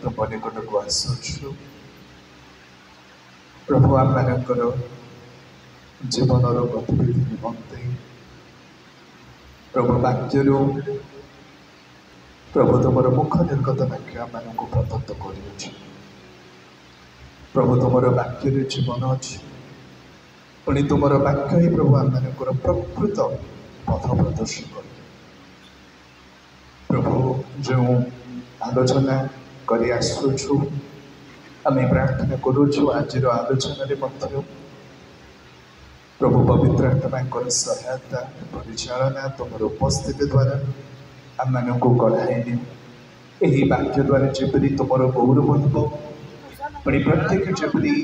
तुम निकट को आसुछु प्रभु आम मानकर जीवन गतिविधि निमंते प्रभु वाक्य प्रभु तुम मुख निर्गत वाक्य आम मानक प्रदत्त कर प्रभु तुम वाक्य जीवन अच्छी पुणी तुम वाक्य ही प्रभु आम मानकर प्रकृत पथ प्रदर्शन कर प्रभु जो आलोचना कर आसुछु आम प्रार्थना करुछु आज आलोचन प्रभु पवित्र आत्मा सहायता परिचालना तुम उपस्थिति द्वारा आम मान कढ़ाई यही वाक्य द्वारा जबरी तुम गौरव हो पुणी प्रत्येक जबरी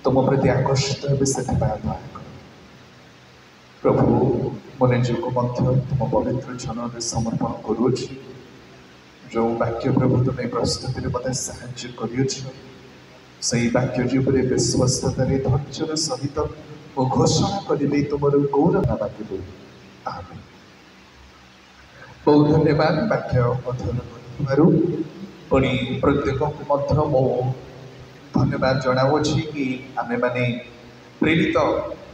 तुम प्रति आकर्षित हे से प्रभु मन निजक तुम पवित्र चरण समर्पण करुच्छ जो वाक्य प्रभु तुम्हें प्रस्तुति मत साहय कर वाक्य जीवरे विश्वस्ततार धैर्यर सहित वो घोषणा करी तुम गौरव मागे आमेन। बहुत धन्यवाद वाक्य अध्ययन पुणी प्रत्येक को मो धन्यवाद जनावुछि कि आमे माने प्रेरित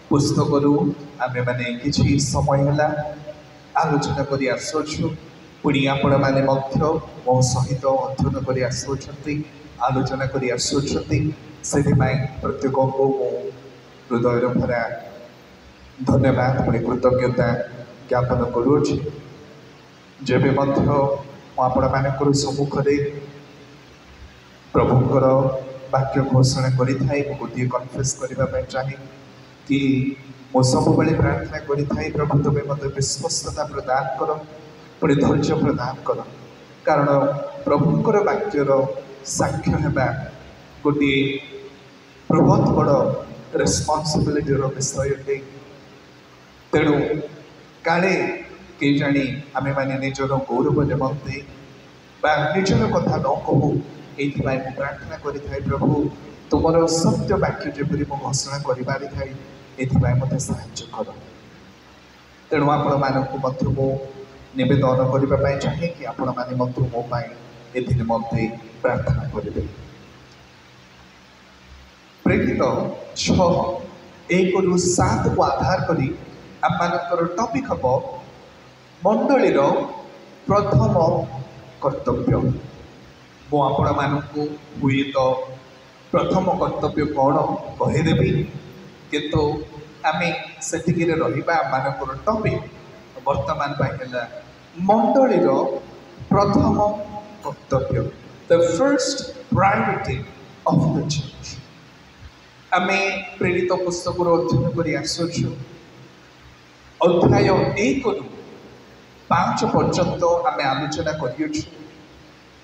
पुस्तक आमे माने किछि समय है आलोचना करी आसुछु पुणी आपण मैंने मो सहित अध्ययन कर आसुंच आलोचना कर आसुंच से प्रत्येक को हृदय भरा धन्यवाद पुणी कृतज्ञता ज्ञापन करुच्छ जेबे आपण मान सम्मुख प्रभुंर वाक्य घोषणा करें गोटे कन्फेस करने चाहे कि मो सब प्रार्थना करें प्रभु तुम्हें मत विश्वस्तता प्रदान कर पुणी धैर्य प्रदान कर कारण प्रभुंर वाक्यर साक्ष्य है गोटे बहुत बड़ रेस्पॉन्सिबिलिटी विषय तेणु काले के जानी आमे माने निजर गौरव निमंते निजर कथा न कहू ये प्रार्थना करें प्रभु तुम सत्य वाक्य जबरी मो घोषणा कर मत साहाय्य कर तेणु आपण मानक मु निवेदन करने चाहे कि आपण मैंने मो निमंते प्रार्थना करेंगे। प्रेरित 6:1-7 को आधार करी आम मानकर टॉपिक हम मंडलीर प्रथम कर्तव्य मु आपण मानक हुए तो प्रथम कर्तव्य कौन कहीदेवी किंतु आम से रहा मानकर टॉपिक वर्तमान है मंडलीर प्रथम कर्तव्य the first priority of the church आम प्रेरित पुस्तक अध्ययन कर आसुछु अध्याय 1-5 पर्यंत आम आलोचना करियछु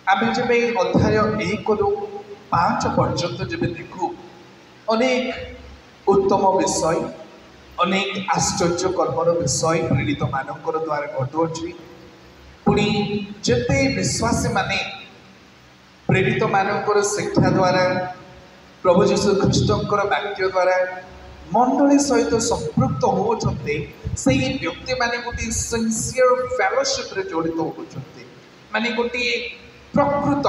आम जब अध्याय 1-5 पर्यंत जब देखू अनेक उत्तम विषय अनेक आश्चर्यकर्मर विषय प्रेरित मानकर द्वारा घटुची पुणी जिते विश्वासी माने प्रेरित मानकर शिक्षा द्वारा प्रभु जीशु ख्रीष्टर वाक्य द्वारा मंडली सहित संपृक्त होती से व्यक्ति माने गोटे सिंसियर फेलोशिप रे जड़ित होती माने गोटे प्रकृत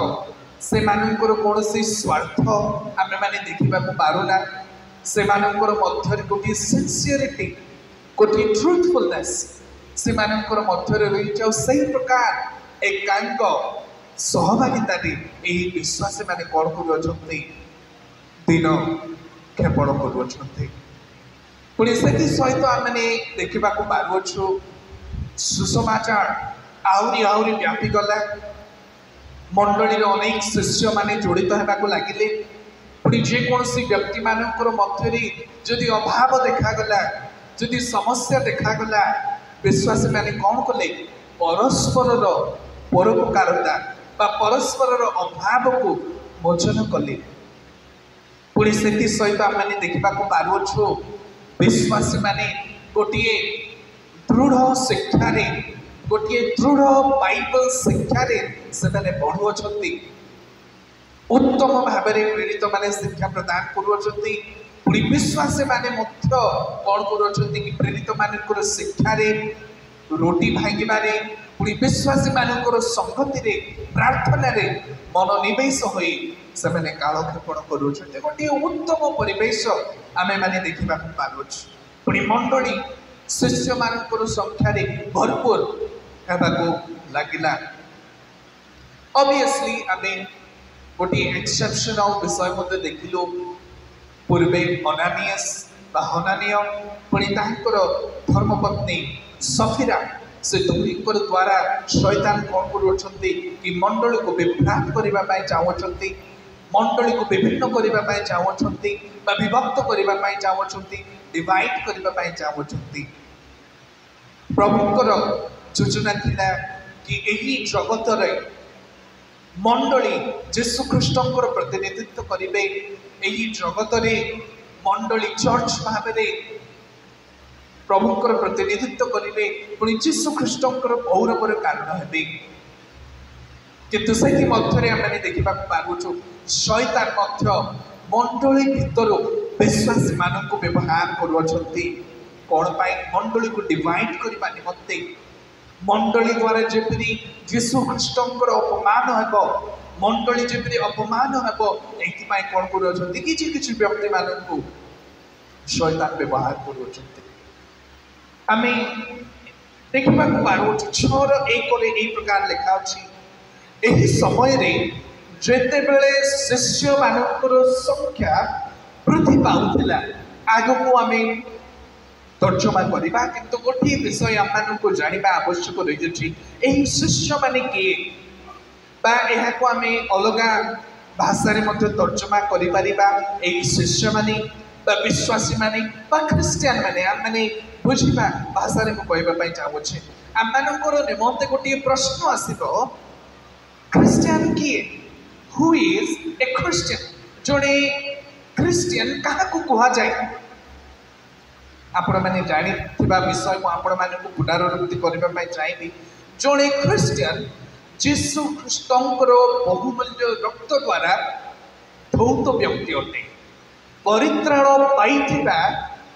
से मानकर कौन स्वार्थ आमे माने देखा पारुना से मानकर मध्य गोटे सिंसियरिटी गोटे ट्रुथफुलनेस से मानकर मध्य रही से प्रकार एकांक सहभागिता विश्वासी माने कौन कर दिन क्षेपण कर पुणी से सहित आम देखा पार्छु सुसमाचार आहरी व्यापी गला मंडली अनेक शिष्य माने जड़ित होगा लगिले पुणी जेकोसी व्यक्ति मानकर मध्य जदि अभाव देखागला जदि समस्या देखागला विश्वासी माने कौन कले परस्पर परोपकारता परस्पर अभाव को मोचन कले पुणी से सहित आम देखा पार्छु विश्वासी माने गोटे दृढ़ शिक्षा गोटे दृढ़ बाइबल शिक्षा से बढ़ुअछंती उत्तम भाव में प्रेरित माने शिक्षा प्रदान करुछंती पुणी विश्वासी माने कौन करुछंती कि प्रेरित मानकर शिक्षा रोटी भांगिबारे पुणी विश्वासी मानकर संगति प्रार्थना रे मनोनिवेश होई से कालक्षेपण करुछन्ते गोटे उत्तम परिवेश आमे माने देखिबा पारुछ। पुणी मंडली शिष्य मानकर संख्या रे भरपूर हेबाको लागिला। ऑब्वियसली आमे गोटे एक्सेप्शनल विषय मते देखिलो पूर्वे अनानियास बा हनानिया पुणी तांकर धर्मपत्नी सफीरा से दुहींकर द्वारा शैतान कौन करुछन्ति कि मंडली को विभ्राट करिबा पई चाहउछन्ति, मंडली को विभिन्न करिबा पई चाहउछन्ति बा विभक्त करिबा पई चाहउछन्ति, डिवाइड करिबा पई चाहउछन्ति। प्रभुकर योजना थिला कि एही जगत रे मंडली यीशु ख्रीष्टंकर प्रतिनिधित्व करिवे। एही जगत रे मंडली चर्च भाबरे प्रभुकर प्रतिनिधित्व करिवे, पुणी यीशु ख्रीष्टंकर गौरवर कारण हेबे। किंतु सेहि मध्यरे आमे देखिबा पागुछु शैतान मध्य मंडली भितर विश्वासी मानक व्यवहार करुछन्ति कोन पाई मंडली को डिवाइड करिबा निमत्ते। मंडली द्वारा जेपरि यीशु ख्रीष्टंकर अपमान हेबो, मंडली जेपरि अपमान हेबो एथि पाई कोन करुछन्ति किछि किछि व्यक्ति मानकु शैतान व्यवहार करुछन्ति। आमे देखिबा पारुछु 6:1 रे एई प्रकार लिखा अछि एही समय रे जेते बेले शिष्य मानकर संख्या वृद्धि पाउथिला। आगो को आमे तर्जमा करिबा किंतु गोटे विषय आपनको जानिबा आवश्यक रहिछि एही शिष्य माने के बा एहा को आमे अलगा भाषा रे मध्ये तर्जमा करि परिबा एही शिष्य माने बा विश्वासी माने बा ख्रिस्टियन माने माने बुझिबा भाषा रे को कहबा पई चाहूछि। आमनकर निमंते गोटे प्रश्न आसीबो ख्रिस्टियन किए, हु इज ए ख्रिस्टियन, जोड़े ख्रिस्टियन कहा को कहा जाए। आपण माने जानि थिबा विषय को आपण माने को पुनरावृत्ति करबा पई चाहिबी। जोड़े ख्रिस्टियन यीशु ख्रीष्टंकर बहुमूल्य रक्त द्वारा धौत व्यक्ति अटे। परित्राण पाइथिबा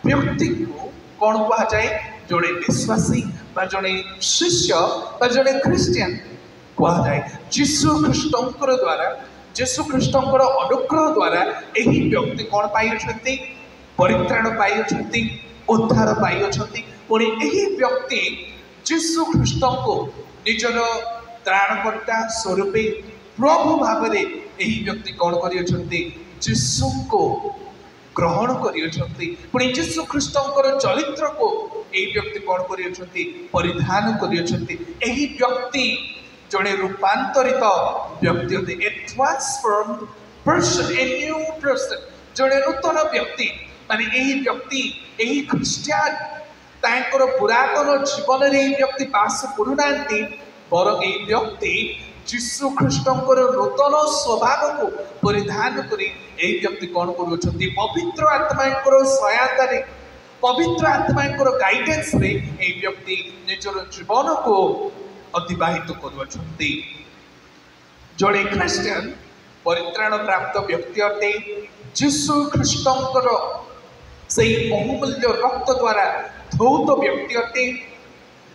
व्यक्ति को कौन कहा जाए, जोड़े विश्वासी बा जोड़े शिष्य बा जोड़े ख्रिस्टियन कहा जाए। यीशु ख्रीष्टंकर द्वारा यीशु ख्रीष्टंकर अनुग्रह द्वारा एही व्यक्ति कौन पाई अछंती, परित्राण पाई अछंती, उद्धार पाई अछंती। पुणी एही व्यक्ति यीशु ख्रीष्टंको निजर त्राणकर्ता स्वरूपे प्रभु भावरे एही व्यक्ति कौन करि अछंती, यीशु को ग्रहण करियछन्ति। पुणी यीशु ख्रीष्टंकर चरित्र को एही व्यक्ति कौन करियछन्ति, परिधान करियछन्ति। एही व्यक्ति जड़े रूपांतरित व्यक्ति होते, a transformed person, a new person, जड़े नूतन व्यक्ति माने एही व्यक्ति एही ख्रिस्टियन तांकर पुरातन जीवन रे एही व्यक्ति बास करुनांती, बरं एही व्यक्ति यीशु ख्रीष्टंकर नूतन स्वभाव को परिधान करी एही व्यक्ति कौन करुछन्ति, पवित्र आत्मांकर सहायता रे पवित्र आत्मांकर गाइडेंस रे एही व्यक्ति निजर जीवन को अतिबाहित करुछन्ति। जोड़े ख्रिस्टियन परित्राण प्राप्त व्यक्ति अटे। यीशु ख्रीष्टंकर सेही बहुमूल्य रक्त द्वारा धौत व्यक्ति अटे।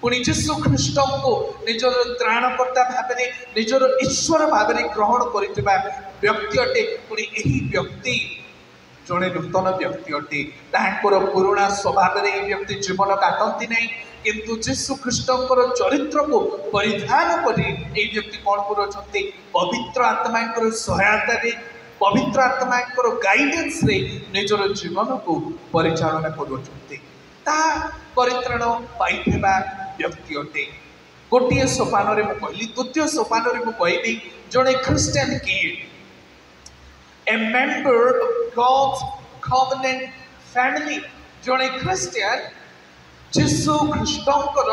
पुणी यीशु ख्रीष्टन को निजर त्राणकर्ता भावरे निजर ईश्वर भावरे ग्रहण करितबा व्यक्ति अटे। पुणी एही व्यक्ति जड़े नूतन व्यक्ति अटे। तांकर पुराणा स्वभाव रे व्यक्ति जीवन काटती नहीं, किंतु यीशु ख्रीष्टंकर चरित्र को परिधान करी एही व्यक्ति कौन करुछन्ति, पवित्र आत्मांकर सहायता रे पवित्र आत्मांकर गाइडेंस रे निजर जीवन को परिचालना करुछन्ति। ता परित्राण पाइथिबा व्यक्ति अटे। गोटे सोपान रे कहली, द्वितीय सोपान रे कहबी जड़े ख्रिस्टियन किए, a member of God's covenant family. जड़े ख्रिस्टियन यीशु ख्रीष्टंकर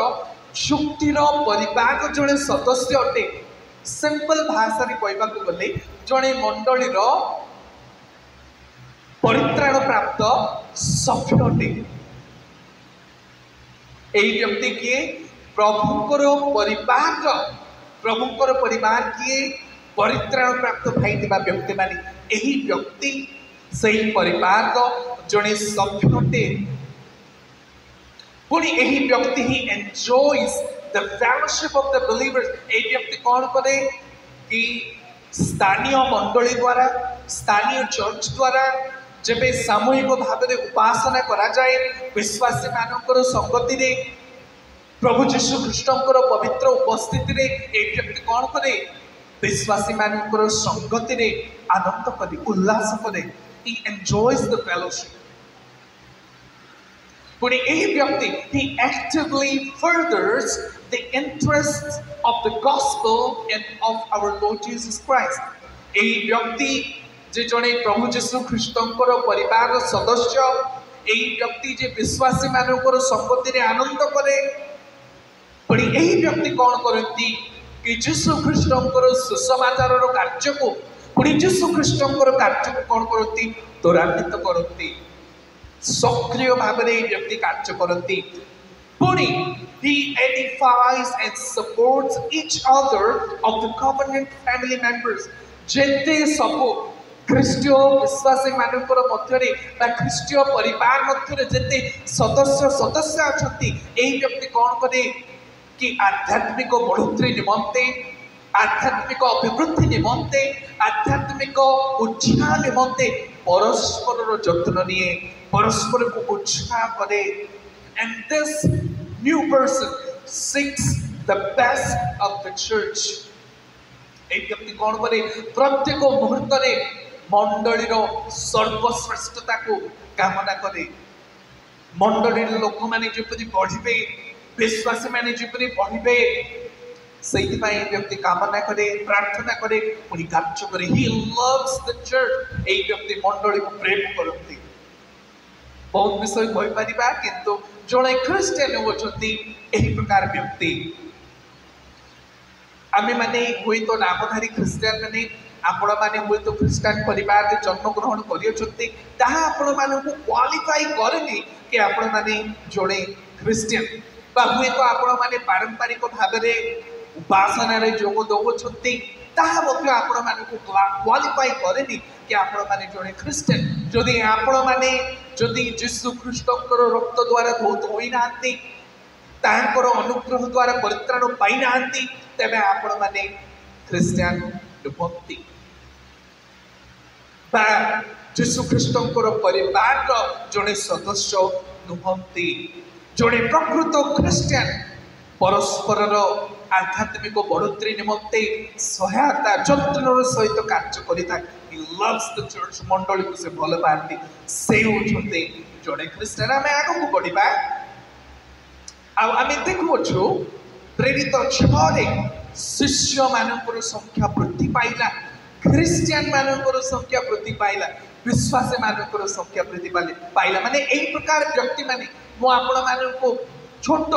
चुक्तिर परिवार जड़े सदस्य अटे। सिंपल भाषा रे कहबा गले जड़े मंडलीर परित्राण प्राप्त सभ्य अटे। एही व्यक्ति किए, प्रभुकर परिवार किए, परित्राण प्राप्त भाईथिबा व्यक्ति माने एही व्यक्ति सही परिवार जड़े सभ्य अटे। पुणी एही व्यक्ति ही enjoys the fellowship of the believers এই ব্যক্তি কোন করে कि স্থানীয় মণ্ডলী দ্বারা স্থানীয় চর্চ দ্বারা যেবে সামূহিক ভাবে উপাসনা করা যায় বিশ্বাসী মানকৰ সংগতিরে প্রভু যীশু খ্রিস্টଙ୍କର পবিত্র উপস্থিতিরে এই ব্যক্তি কোন করে বিশ্বাসী মানଙ୍କର সংগতিরে আনন্দ করে উল্লাস করে he enjoys the fellowship but এই ব্যক্তি he actively furthers the interests of the gospel and of our Lord Jesus Christ এই ব্যক্তি যে জনে প্রভু যীশু খ্রিস্টଙ୍କର পরিবার সদস্য এই ব্যক্তি যে বিশ্বাসী মানଙ୍କର সংগতিরে আনন্দ করে পুଣି ଏହି ବ୍ୟକ୍ତି କ'ଣ କରନ୍ତି କି ଯୀଶୁ ଖ୍ରୀଷ୍ଟଙ୍କର ସୁସମାଚାରର କାର୍ଯ୍ୟକୁ ପୁଣି ଯୀଶୁ ଖ୍ରୀଷ୍ଟଙ୍କର କାର୍ଯ୍ୟକୁ କ'ଣ କରନ୍ତି ତ୍ୱରାନ୍ୱିତ କରନ୍ତି ସକ୍ରିୟ ଭାବରେ ଏହି ବ୍ୟକ୍ତି କାର୍ଯ୍ୟ କରନ୍ତି ପୁଣି he edifies and supports each other of the covenant family members ଯେତେ ସବୁ ଖ୍ରୀଷ୍ଟୀୟ ବିଶ୍ୱାସୀ ମାନଙ୍କର ମଧ୍ୟରେ ବା ଖ୍ରୀଷ୍ଟୀୟ ପରିବାର ମଧ୍ୟରେ ଯେତେ ସଦସ୍ୟ ଅଛନ୍ତି ଏହି ବ୍ୟକ୍ତି କ'ଣ କରେ कि आध्यात्मिक बढ़ोतरी निमंते आध्यात्मिक अभिवृद्धि निमंते आध्यात्मिक उत्साह निमंते परस्पर जत्न निये परस्पर को उत्साह करे and this new person seeks the best of the church এই ব্যক্তি কোন করে প্রত্যেক মুহূর্তে মণ্ডলীর সর্বশ্রেষ্ঠতাকে কামনা করে মণ্ডলীর লোক মানে যেপরি বঢ়িবে विश्वासी माने जीवनी पढ़िबे सही पाई व्यक्ति कामना करे प्रार्थना करे पुनी कार्य करे he loves the church ए व्यक्ति मंडली को प्रेम करती बहुत विषय कहि परिबा किंतु जणे क्रिश्चियन होचंती एही प्रकार व्यक्ति आमे माने होई तो नामधारी क्रिश्चियन माने आपण माने होई तो क्रिश्चियन परिवार रे जन्म ग्रहण करियछंती ताहा आपण माने को क्वालिफाई करनी कि आपण माने जणे क्रिश्चियन बा हुए तो आपण माने पारंपरिक भाबरे उपासना रे जोग दउछंती ताहा मध्य आपण माने को क्वालिफाई करेनी कि आपण माने जणे क्रिश्चियन जदि आपण माने जदि यीशु ख्रीष्टकर रक्त द्वारा धौत होई नांती तांकर अनुग्रह द्वारा परित्राण पाई नांती तबे आपण माने क्रिश्चियन नुहंती बा यीशु ख्रीष्टकर परिवार रो जणे सदस्य नुहंती जड़े प्रकृत क्रिश्चियन परस्पर आध्यात्मिक बढ़ोतरी निमंते सहायता जत्नर सहित कार्य करिता he loves the church मंडली को से भल पाती से होते जड़े क्रिश्चियन आमे आगो को बढ़िबा आ आमे देखुछु प्रेरित 6 रे शिष्य मानकर संख्या वृद्धि पाइला क्रिश्चियन मानकर संख्या वृद्धि पाइला विश्वासी मानकर संख्या वृद्धि पाइला माने एई प्रकार व्यक्ति माने मो आपण माननको छोट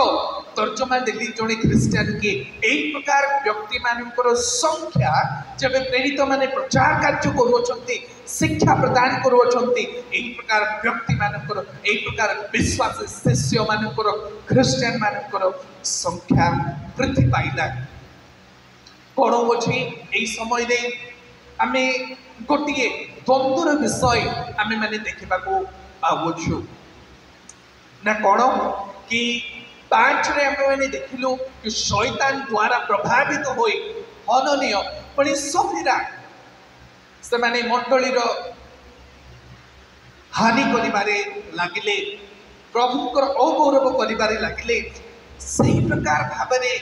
तर्जमा देली जणे क्रिश्चियन के एई प्रकार व्यक्ति मानकर संख्या जब प्रेरित माने प्रचार कार्य करूछंती शिक्षा प्रदान करूछंती एई प्रकार व्यक्ति मानकर एई प्रकार विश्वासी शिष्य मानकर क्रिश्चियन मानकर संख्या वृद्धि पाइला कोन होछि एई समय रे आमे गोटिए द्वंद्वर विषय आमे माने देखिबा को पावछु ना कौन कि 5 रे हम मैंने देखिलु कि शैतान द्वारा प्रभावित होई हननीय पणी सफीरा से माने मंडलीर हानि करिबारे लागिले प्रभुकर अगौरव करिबारे लागिले सही प्रकार भाबरे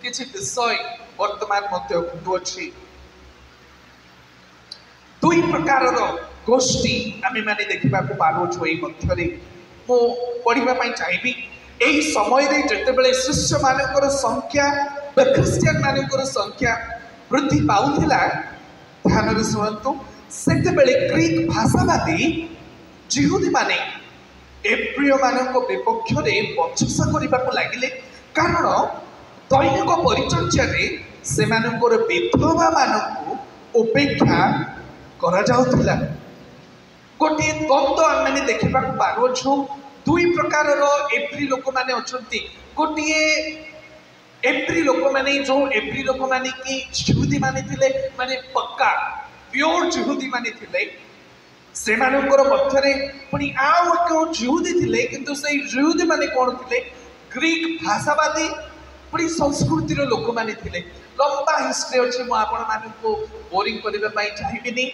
किछि विषय वर्तमान मध्य घटुअछि दुई प्रकार गोष्ठी आमे माने देखिबा को पारोछु एई मध्यरे मो पढ़िबा पई चाहिबी एही समय रे जते बेले शिष्य मानकर संख्या बा क्रिश्चियन मानकर संख्या वृद्धि पाउथिला ध्यान रे सुनंतु सेते बेले ग्रीक भाषावादी जिहुदी माने एप्रिय मानक विपक्ष रे बचसा करिबा को लागिले कारण दैनिक परिचर्या रे से मानकर विधवा मानकु उपेक्षा करा जाउथिला गोटे द्वंद्व आम देखा पार्छु दुई प्रकार एप्री लोक मैंने अच्छा गोटे एप्री लोक मैंने जो एप्री लोक मैंने कि जिहुदी माने थिले माने पक्का प्योर जिहुदी माने थिले से मध्य पुणी आउ जिहुदी थिले किंतु से जिहुदी माने कौन थिले ग्रीक भाषावादी पुणी संस्कृतिर लोक मैंने थे लंबा हिस्ट्री अच्छे मुझे बोरिंग करने चाहिए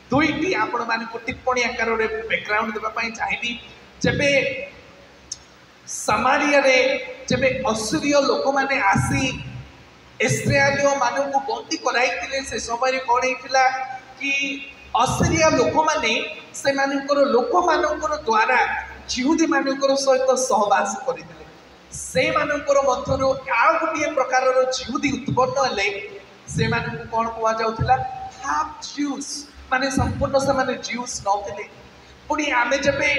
दुईटी आपण मानक टिप्पणी आकार बैकग्राउंड देवाई चाहिए जेबे समारिया रे जेबे असुरीय लोक मैंने आसी इस्राएलियों मानक बंदी कराई से समय कौन होता कि असुरिया लोक मैंने से लोक मान द्वारा जिहुदी मान सहित सहवास करते से मानकर मध्यरु आ गोटे प्रकार जिहुदी उत्पन्न हेले से कौन कहुला हाफ ज्यूस माने संपूर्ण से माने ज्यूस नथिले पुणी आमे जबे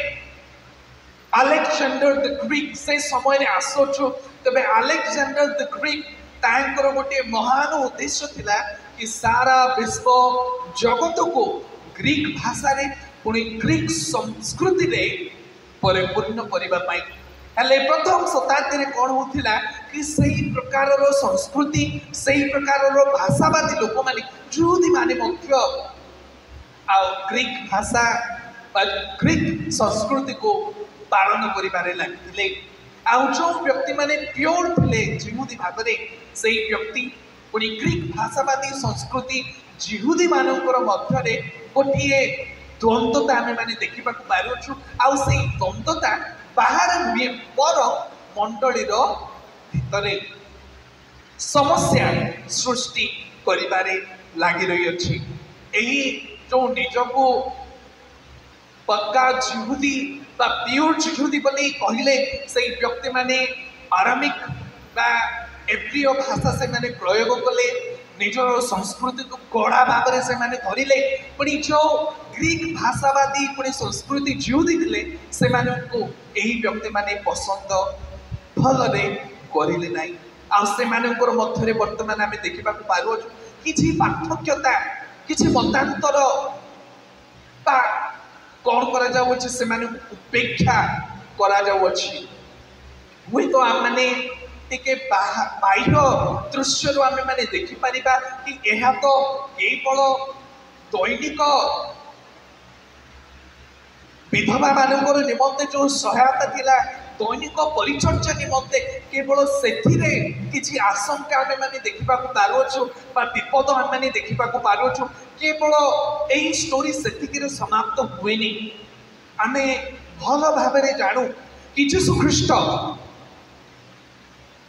अलेक्जेंडर द ग्रीक से समय रे आसोछु तबे अलेक्जेंडर द ग्रीक तांकर गोटे महान उद्देश्य थिला कि सारा विश्व जगत को ग्रीक भाषा रे पुणी ग्रीक संस्कृति रे परिपूर्ण करबा पाई हेले प्रथम शताब्दी रे कोन होथिला कि सही प्रकार रो संस्कृति सही प्रकार रो भाषावादी लोक माने यहूदी माने मुख्य आ ग्रीक भाषा ग्रीक संस्कृति को पालन करिबारे लागिले आ जो व्यक्ति माने प्योर थिले जिहुदी भाबरे सही व्यक्ति पुणी ग्रीक भाषावादी संस्कृति जिहुदी मानकर मध्यरे गोटे द्वंद्वता आमे माने देखिबा को पारुछु आ सही द्वंद्वता बाहर नुहे पर मंडलीर भितरे समस्या सृष्टि करिबारे लागि रही अछि एही जो निजको पक्का जिहुदी बा प्योर जिहुदी बोली कहले से व्यक्ति माने आरामिक बा एब्रियो भाषा से माने प्रयोग कले निजर संस्कृति को गड़ा भाव से माने धरिले पुणी जो ग्रीक भाषावादी पुणी संस्कृति जिहुदी थिले से माने को एही व्यक्ति माने पसंद भलरे करिले नाही आ से मानकर मध्यरे वर्तमान आमे देखिबा को पारो किछि पार्थक्यता किछि मतांतर बा कौन करा जाउ अछि से माने उपेक्षा करा जाउ अछि हुई तो आम माने टिके बाह्य दृश्य रो आमे माने देखि परिबा कि एहा तो केवल दैनिक विधवा मानकर निमंते जो सहायता थिला दैनिक परिचर्या निमंते केवल सेथिरे किछि आशंका आमे माने देखिबा को पारोछु बा विपद आमे माने देखिबा को पारोछु केवल एही स्टोरी सेतिकिरे समाप्त हुएनी आमे भल भाबरे जानू कि यीशु ख्रीष्ट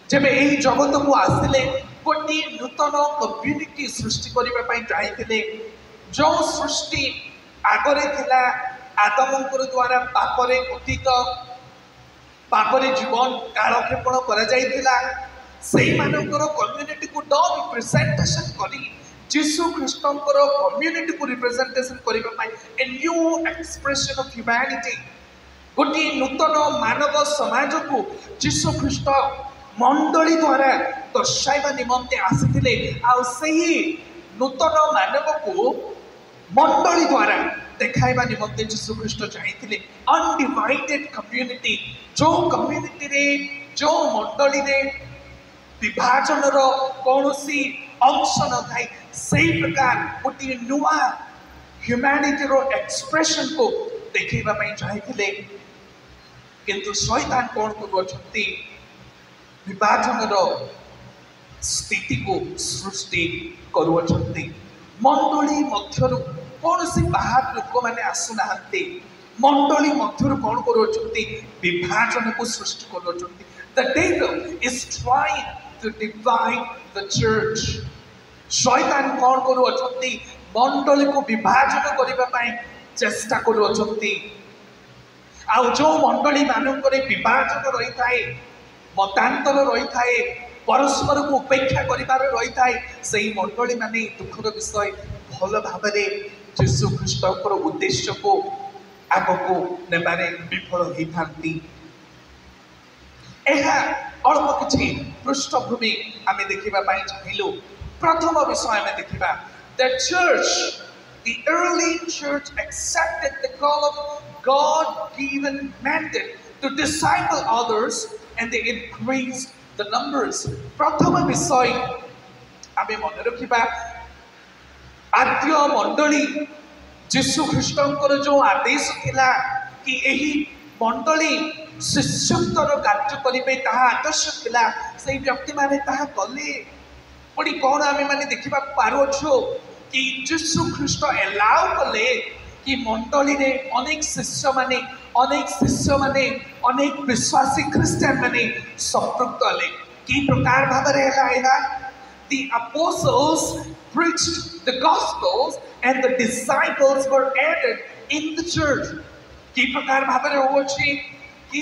जेबे एही जगत को आसिले गोटे नूतन कम्युनिटी सृष्टि करबा पई चाहिथिले जो सृष्टि आगरे थिला आदमंकर द्वारा पापरे पतित पापरे जीवन कालक्षेपण करा जाइथिला सेही मानकर कम्युनिटी को ड रिप्रेजेंटेशन करी यीशु ख्रीष्टंकर कम्युनिटी को रिप्रेजेंटेशन करबा पई a new expression of humanity गोटे नूतन मानव समाज को यीशु ख्रीष्ट मंडली द्वारा दर्शाइबा निमंते आसिथिले आ सेही नूतन मानव को मंडली द्वारा देखाइबा निमंते यीशु ख्रीष्ट चाहिए अनडिवाइडेड कम्युनिटी जो कम्युनिटी रे जो मंडली रे विभाजन रो कौनसी अंश न थाई सही प्रकार गोटे नुआ ह्यूमैनिटी रो एक्सप्रेशन को देखैबा पई चाहिए किंतु शैतान कौन करुछंती विभाजन रो स्थिति को सृष्टि करुछंती मंडली मध्यरु कौन सी बाहर लोक मैंने आसुना मंडली मध्य कौन करुछंती विभाजन को सृष्टि करुछंती The devil is trying to divide the church. शैतान कौन करुछंती मंडली को विभाजन करबा पई चेष्टा करुछंती आ जो मंडली मानकरे विभाजन रही थाए मतांतर रही थाए परस्पर को उपेक्षा करिबार रही थाए सही मंडली माने दुखर विषय भल भाबरे यीशु ख्रीष्टकर उद्देश्य को आगको नेबारे विफल होई थांती एहा अल्प किछि पृष्ठभूमि आमे देखिबा पाई चाहिलु प्रथम विषय आमे देखिबा the early church accepted the call of God given mandate to disciple others and they increased the numbers प्रथम विषय आमे मन रखिबा आद्य मंडली यीशु ख्रीष्टंकर जो आदेश थिला कि एही मंडली शिष्यत्वर कार्य करेंगे ताहा आदर्श थिला से व्यक्ति माने ताहा कले पुणी कौन आम मैंने देखा पारुछु कि यीशु ख्रीष्ट एलाउ कले कि मंडली रे अनेक शिष्य माने अनेक विश्वासी क्रिश्चियन माने संपृक्त हेले कि प्रकार भाव में the apostles preached the gospels and the disciples were added in the church कि प्रकार भाव में होछि कि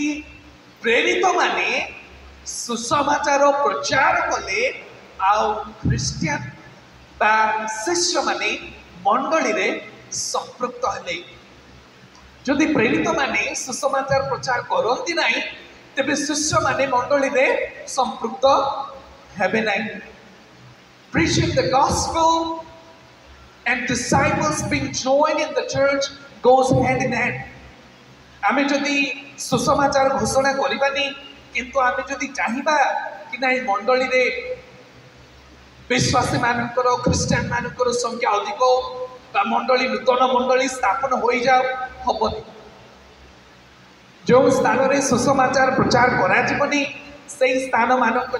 प्रेरित माने सुसमाचार प्रचार कले आउ क्रिश्चियन बा शिष्य माने मंडली रे संपृक्त हेले जदि प्रेरित माने सुसमाचार प्रचार करती नहीं तेबे शिष्य माने मंडली रे संपृक्त हेबे नहीं preaching the gospel and disciples being joined in the church goes hand in hand आमे जदि सुसमाचार घोषणा करिबानी किंतु आमे जदि चाहिबा कि नाही मंडली रे विश्वासी मानकर क्रिश्चियन मानकर संख्या अधिक बा मंडली नूतन मंडली स्थापन हो जाओ हबनी जो स्थान रे सुसमाचार प्रचार करा जीवनी से स्थान मानक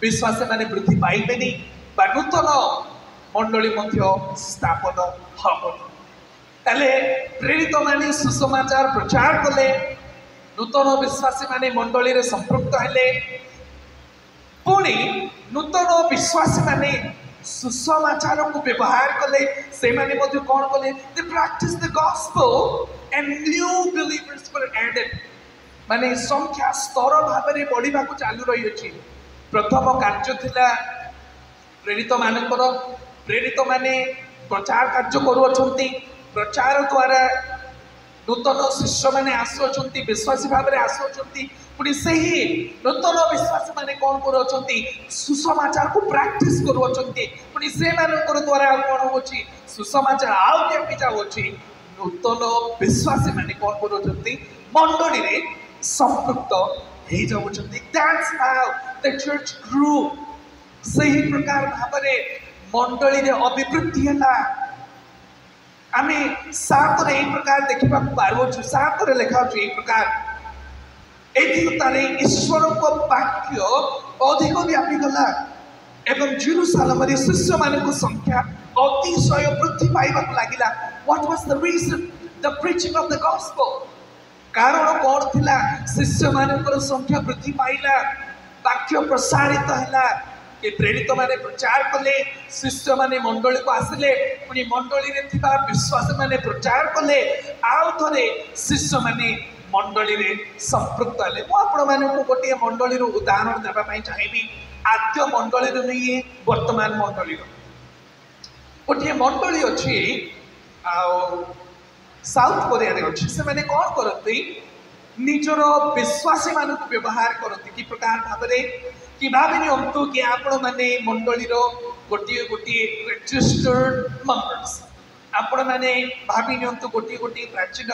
विश्वासी माने वृद्धि पाइबेनी बा नूतन मंडली मध्य स्थापन हबनी ताले प्रेरित माने सुसमाचार प्रचार कले नूतन विश्वासी माने मंडली रे संपृक्त हेले पुणी नूतन विश्वासी माने सुसमाचार को व्यवहार कले से माने मध्य कौन कले they practise the gospel and new believers were added माने संख्या स्तर भाव में बढ़िबा को चालू रही अछि प्रथम कार्य थिला प्रेरित मानकर प्रेरित माने प्रचार कार्य करूछंती प्रचार द्वारा नूतन शिष्य माने आसुछंती विश्वासी भाव में आसुछंती पुणी से ही नूतन विश्वासी माने कौन करूछंती सुसमाचार को प्रैक्टिस करूछंती पुणी से मानकर द्वारा कौन होछि सुसमाचार आउ केमि जाउछि नूतन विश्वासी माने कौन करूछंती मंडली रे संपृक्त हे जाउछंती दैट्स हाउ द चर्च ग्रू सही प्रकार भाव में मंडली रे अभिवृद्धि हला आमे सात रे एक प्रकार देखिबा पारबो सात रे लिखा अछि एक प्रकार एथि तारे ईश्वर को वाक्य अधिक व्यापी गला एवं जेरूसालेम रे शिष्य मानक संख्या अतिशय वृद्धि पाइबा लागिला what was the reason the preaching of the gospel कारण कौन थिला शिष्य मानक संख्या वृद्धि पाइला वाक्य प्रसारित हैला कि प्रेरित माने प्रचार कले शिष्य माने मंडली को आसिले पुणी मंडली रे थिबा विश्वासी माने प्रचार कले आउ थरे शिष्य माने मंडली रे संपृक्त हेले मो आपण माने को गोटे मंडली रो उदाहरण देबा पई चाहिबी आद्य मंडली रो नहीं वर्तमान मंडली रो गोटे मंडली अछि आउ साउथ कोरिया रे अछि से माने कोन करती निजर विश्वासी मानक व्यवहार करती कि प्रकार भाव में कि भाभी नियंतु कि आपण माने मंडली रो गोटे गोटे रजिस्टर्ड मेंबर्स आपण माने भाभी नियंतु गोटे गोटे प्राचीन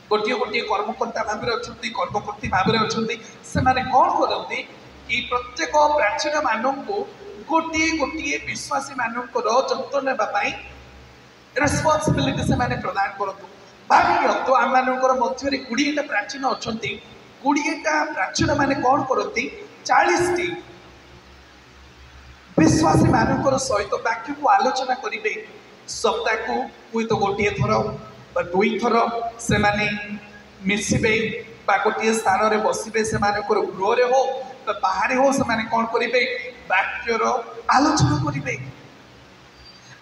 गोटे गोटे कर्मकर्ता भाव में अच्छी कर्मकर्ती भाव में अच्छी से माने कौन करती कि प्रत्येक प्राचीन मानक गोटे गोटे विश्वासी मानक जत्न नापी रेस्पॉन्सिबिलिटी से माने प्रदान करतु भाभी नियंतु आम मानकर मध्य 20टा प्राचीन अच्छा 20टा प्राचीन माने कौन करती 40टी विश्वासी मानकर सहित वाक्य को आलोचना करेंगे सप्ताह को हुई तो गोटे थर दुई थर से माने मिसबे गोटे स्थान में बसबे से गृह हो बाहर हो से कौन करेंगे वाक्यर आलोचना करेंगे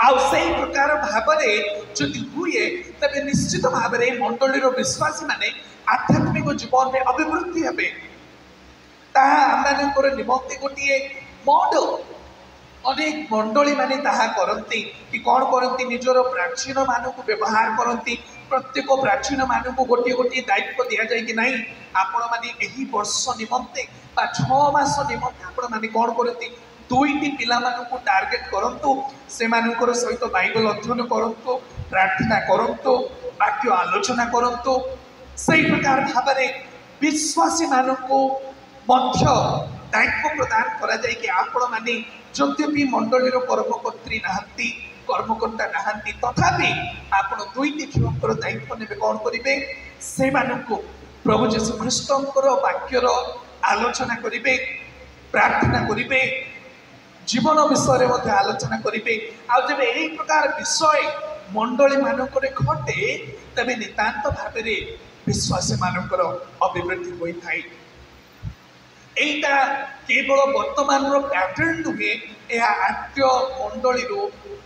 आउ से प्रकार भाव में जदि हुए तबे निश्चित भाव में मंडली विश्वासी माने आध्यात्मिक जीवन में अभिवृद्धि हे तार निमंते गोटे मॉडल अनेक मंडली माने ताहा करती कि कौन करती निजर प्राचीन मानक व्यवहार करती प्रत्येक प्राचीन मानक गोटे गोटे दायित्व दि जाए कि नहीं आपण माने एही वर्ष निमंते 6 मास निमंते आपण माने कौन करती 2टी पिला मानक टार्गेट करंतु से मानकर सहित बाइबल अध्ययन करंतु प्रार्थना करंतु वाक्य आलोचना करंतु सही प्रकार भाव में विश्वासी मानक मध्य दायित्व प्रदान करा जाए कि आपण माने यद्यपि मंडलीर कर्मकर्त्री नाहंती कर्मकर्ता नाहंती तथापि आपण 2टी क्षमकर दायित्व नेबे कौन करेंगे से मानक प्रभु जीशु ख्रीष्टर वाक्यर आलोचना करेंगे, प्रार्थना करेंगे, जीवन विषय में आलोचना करेंगे। जब यही प्रकार विषय मंडली मानक घटे तेज नितांत भाव विश्वासी मानकर अभिवृद्धि होता है। एटा केवल वर्तमान पैटर्न नुहे, यह आद्य मंडली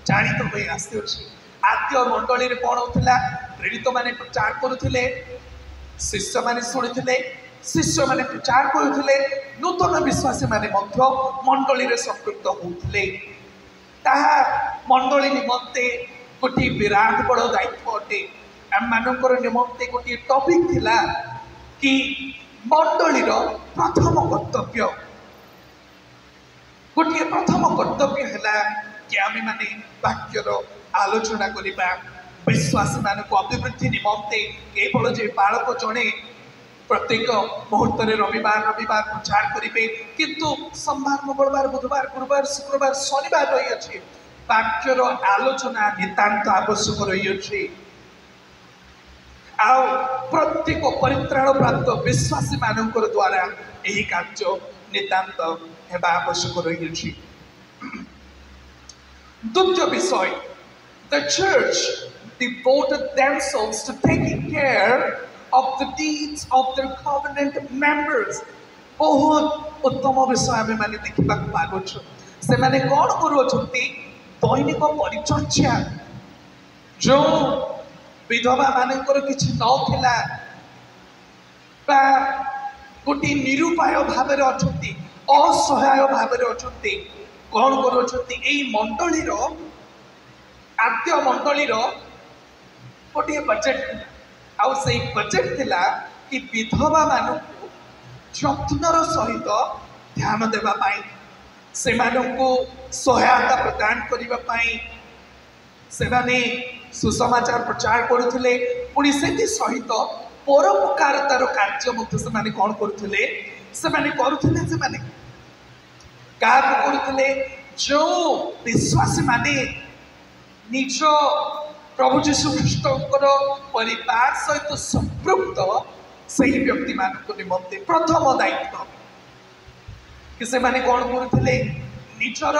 जाणित हो आसी। आद्य मंडली कौन होता, प्रेरित माने प्रचार करुले, शिष्य माने शुणुले, शिष्य माने प्रचार करुले, नूतन विश्वासी माने मंडली संपृक्त होते। मंडली निमंते गोटे विराट बड़ दायित्व अटे। आम मानकर निमंते गोटे टॉपिक थिला कि मंडलीर प्रथम कर्तव्य, गोटे प्रथम कर्तव्य है कि आम मैंने वाक्यर आलोचना करवा, विश्वासी मानक अभिवृद्धि निमंते केवल जे बालक जड़े प्रत्येक मुहूर्त रविवार रविवार प्रचार करेंगे, किंतु सोमवार मंगलवार बुधवार गुरुवार शुक्रवार शनिवार रही अच्छे वाक्यर आलोचना नितांत आवश्यक रही अच्छे। आउ प्रत्येक परित्राण प्राप्त विश्वासी मानकर द्वारा यही कार्य नितांत हेबा आवश्यक रही अछि। द्वितीय विषय, the church devoted themselves to taking care of the needs of their covenant members। बहुत उत्तम विषय आम मैंने देखा पागुछ। से मैंने कौन करुँच, दैनिक परिचर्या, जो विधवा मानकर किसी नथिला बा गोटे निरुपाय भाव अच्छा, असहाय भाव अच्छा, कौन कर मंडलीर आद्य मंडलीर गोटे बजेट, आउ से बजेट थिला कि विधवा मानू जत्नर सहित ध्यान देवाई, से सहायता प्रदान करने से सुसमाचार प्रचार करुले। पुणी से सहित परोपकारतार कार्य से कौन करुले, क्या करुले, जो विश्वासी माने निज प्रभु जीशु ख्रीष्टर परिवार सहित संपृक्त से व्यक्ति मानक निमंते प्रथम दायित्व कि से माने कौन करुले, निजर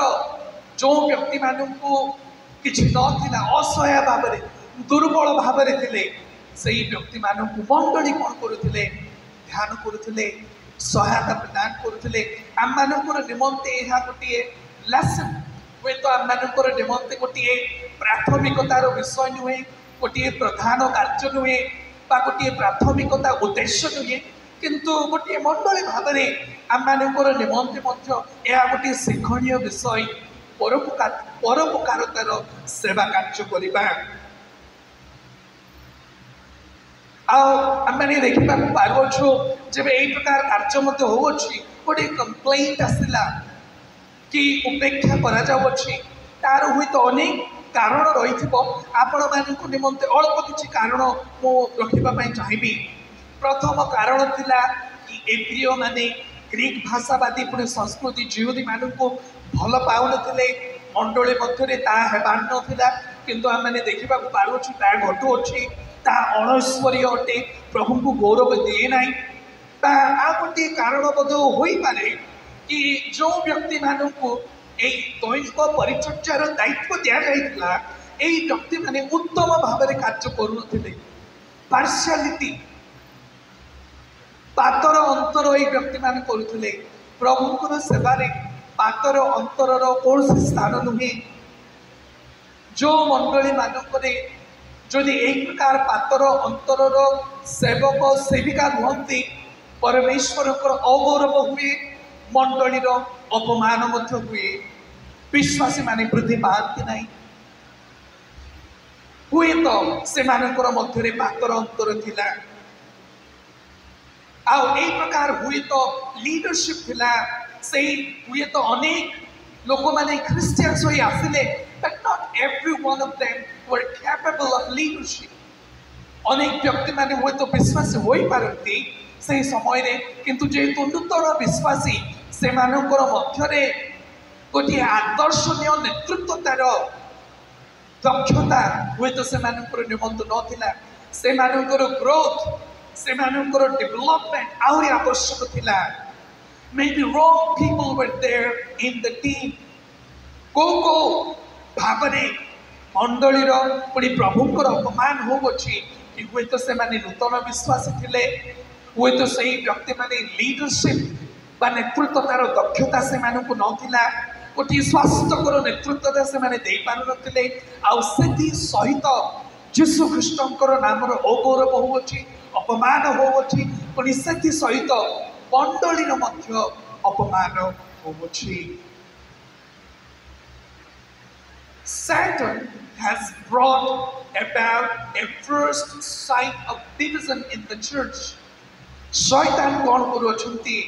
जो व्यक्ति मानक किसी नथिला असहाय भाव दुर्बल भाव से व्यक्ति मानक मंडली कौन करुले, ध्यान करुले, सहायता प्रदान करुले। आम मानकर निमंते यह गोटे लेसन हुए तो आम मानकर निमंते गोटे प्राथमिकतार विषय नुहे, गोटे प्रधान कार्य नुहे, गोटे प्राथमिकता उद्देश्य नुहे, किंतु गोटे मंडली भाव आम मानकर निमंते यह गोटे शिक्षणीय विषय, परोपकारतार सेवा कार्य करवा। आने देखा पार्छु जब यही प्रकार कार्य हो गोटे कंप्लेंट आसला कि उपेक्षा कर तार हुए तो अनेक कारण रही आपण मानक निमंते अल्प किसी कारण मु रखापी चाहिए। प्रथम कारण थिला कि एप्रिय माने ग्रीक भाषावादी पुणी संस्कृति जीवदी मानक भल पाऊन मंडली मध्य हेबार नाला, किंतु आम मैंने देखा पार्छु ता घटुअछि, ता अणैश्वर्य अटे, प्रभु को गौरव दिए ना। आ गोटे कारण बोध हो पारे कि जो व्यक्ति मानक दैनिक परिचर्यार दायित्व दि जाइला, यही व्यक्ति माने उत्तम भाव में कार्य करुनथिले, पार्शियालिटी पातर अंतर यही व्यक्ति मान करुले। प्रभुंर सेवारे पातर अंतर कौन स्थान नुहे। जो मंडली मानक जदि एक प्रकार पातर अंतर सेवक सेविका नुहति, परमेश्वर अगौरव हुए, मंडलीर अपमान हुए, विश्वासी माने वृद्धि पाती ना। हुए तो से मध्य पातर अंतर थिला, आई प्रकार हुए तो लीडरशिप थिला, से हुए तो अनेक लोक माने क्रिश्चियंस होई आसिले, but not every one of them were capable of leadership। अनेक व्यक्ति माने हुए तो विश्वासी होई पारती से समय रे, किंतु जेहेतु नूतन विश्वासी से मानकर मध्यरे गोटे आदर्शनीय नेतृत्वतार दक्षता हुए तो से मानकर निमंत नथिला। से मानकर ग्रोथ सेमानंकर डेवलपमेंट आउरी आवश्यक थिला maybe wrong people were there in the team को भावरे मंडलीर पुणी प्रभुंकर अपमान होउछि कि हुए तो से माने नूतन विश्वासी थिले हुए तो सही व्यक्ति माने लीडरशिप बा नेतृत्वतार दक्षता से मानकु नथिला गोटे स्वास्थ्यकर नेतृत्वता से माने दे पारु नथिले आ सेति सहित यीशु ख्रीष्टंकर नामर अगौरव होउछि अपमान होउछि पुणी सेति सहित मंडलीर मध्य अपमान होउछि Satan has brought about a first sign of division in the church. शैतान कौन करुछंती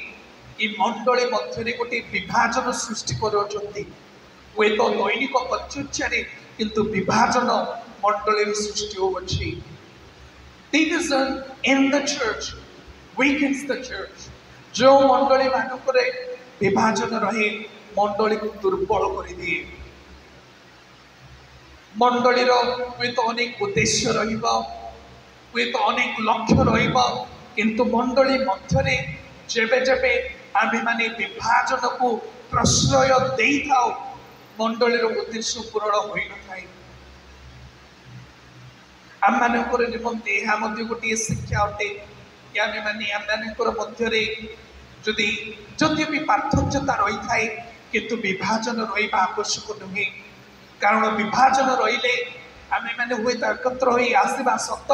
कि मंडली मध्यरे गोटे विभाजन सृष्टि करुछंती वे तो दैनिक परिचर्यारे किंतु विभाजन मंडली सृष्टि होउछि division in the church weakens the church जो मंडली मानकरे विभाजन रहे मंडली को दुर्बल कर दिए मंडलीर हुए तो अनेक उद्देश्य रहिबा हुए तो अनेक लक्ष्य रहिबा किंतु मंडली मध्यरे जेबे जेबे आमे माने विभाजन को प्रश्रय देई थाओ मंडलीर उद्देश्य पूर्ण होई न थाई आम मानकर निमंते ଏହା ମଧ୍ୟ ଗୋଟିଏ ଶିକ୍ଷା ଅଟେ कि आमे माने आम मानकर मध्यरे जदि भी पार्थक्यता रही थाए किंतु विभाजन रहिबा आवश्यक नुहे कारण विभाजन रहिले आमे माने हुए तो एकत्र होई आसीबा सत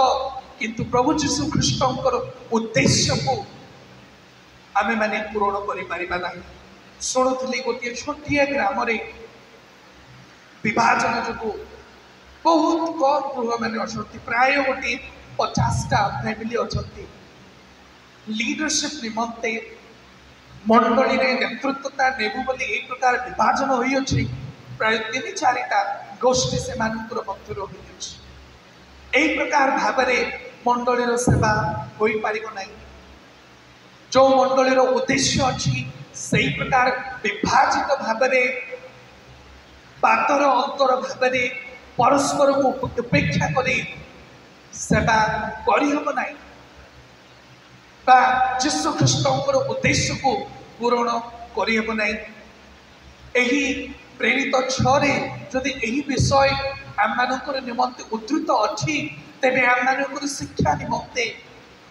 किंतु प्रभु यीशु ख्रीष्टंकर उद्देश्य को आमे माने पूर्ण करि परिबा नाही सुनुथली गोटे छोटिया ग्राम रे विभाजन जो बहुत कम गृह माने अछंती प्राय गोटे 50टा फैमिली अछंती लीडरशिप निमंते मंडली रे नेतृत्वता नेबु बोली एक प्रकार विभाजन होई अछि प्राय 3-4टा गोष्ठी से मानकर मध्य रही यही प्रकार भावरे मंडलीर सेवा हो पारिबो नाही जो मंडलीर उद्देश्य अच्छी सही प्रकार विभाजित भावरे पातर अंतर भावरे परस्पर को उपेक्षा करे सेवा करहब नाही बा यीशु ख्रीष्टंकर उद्देश्य को पूर्ण करहब नाही एही प्रेरित 6 जदि यही विषय आम मानकर निमंते उद्धृत अच्छी तेरे आम मानकर शिक्षा निमंते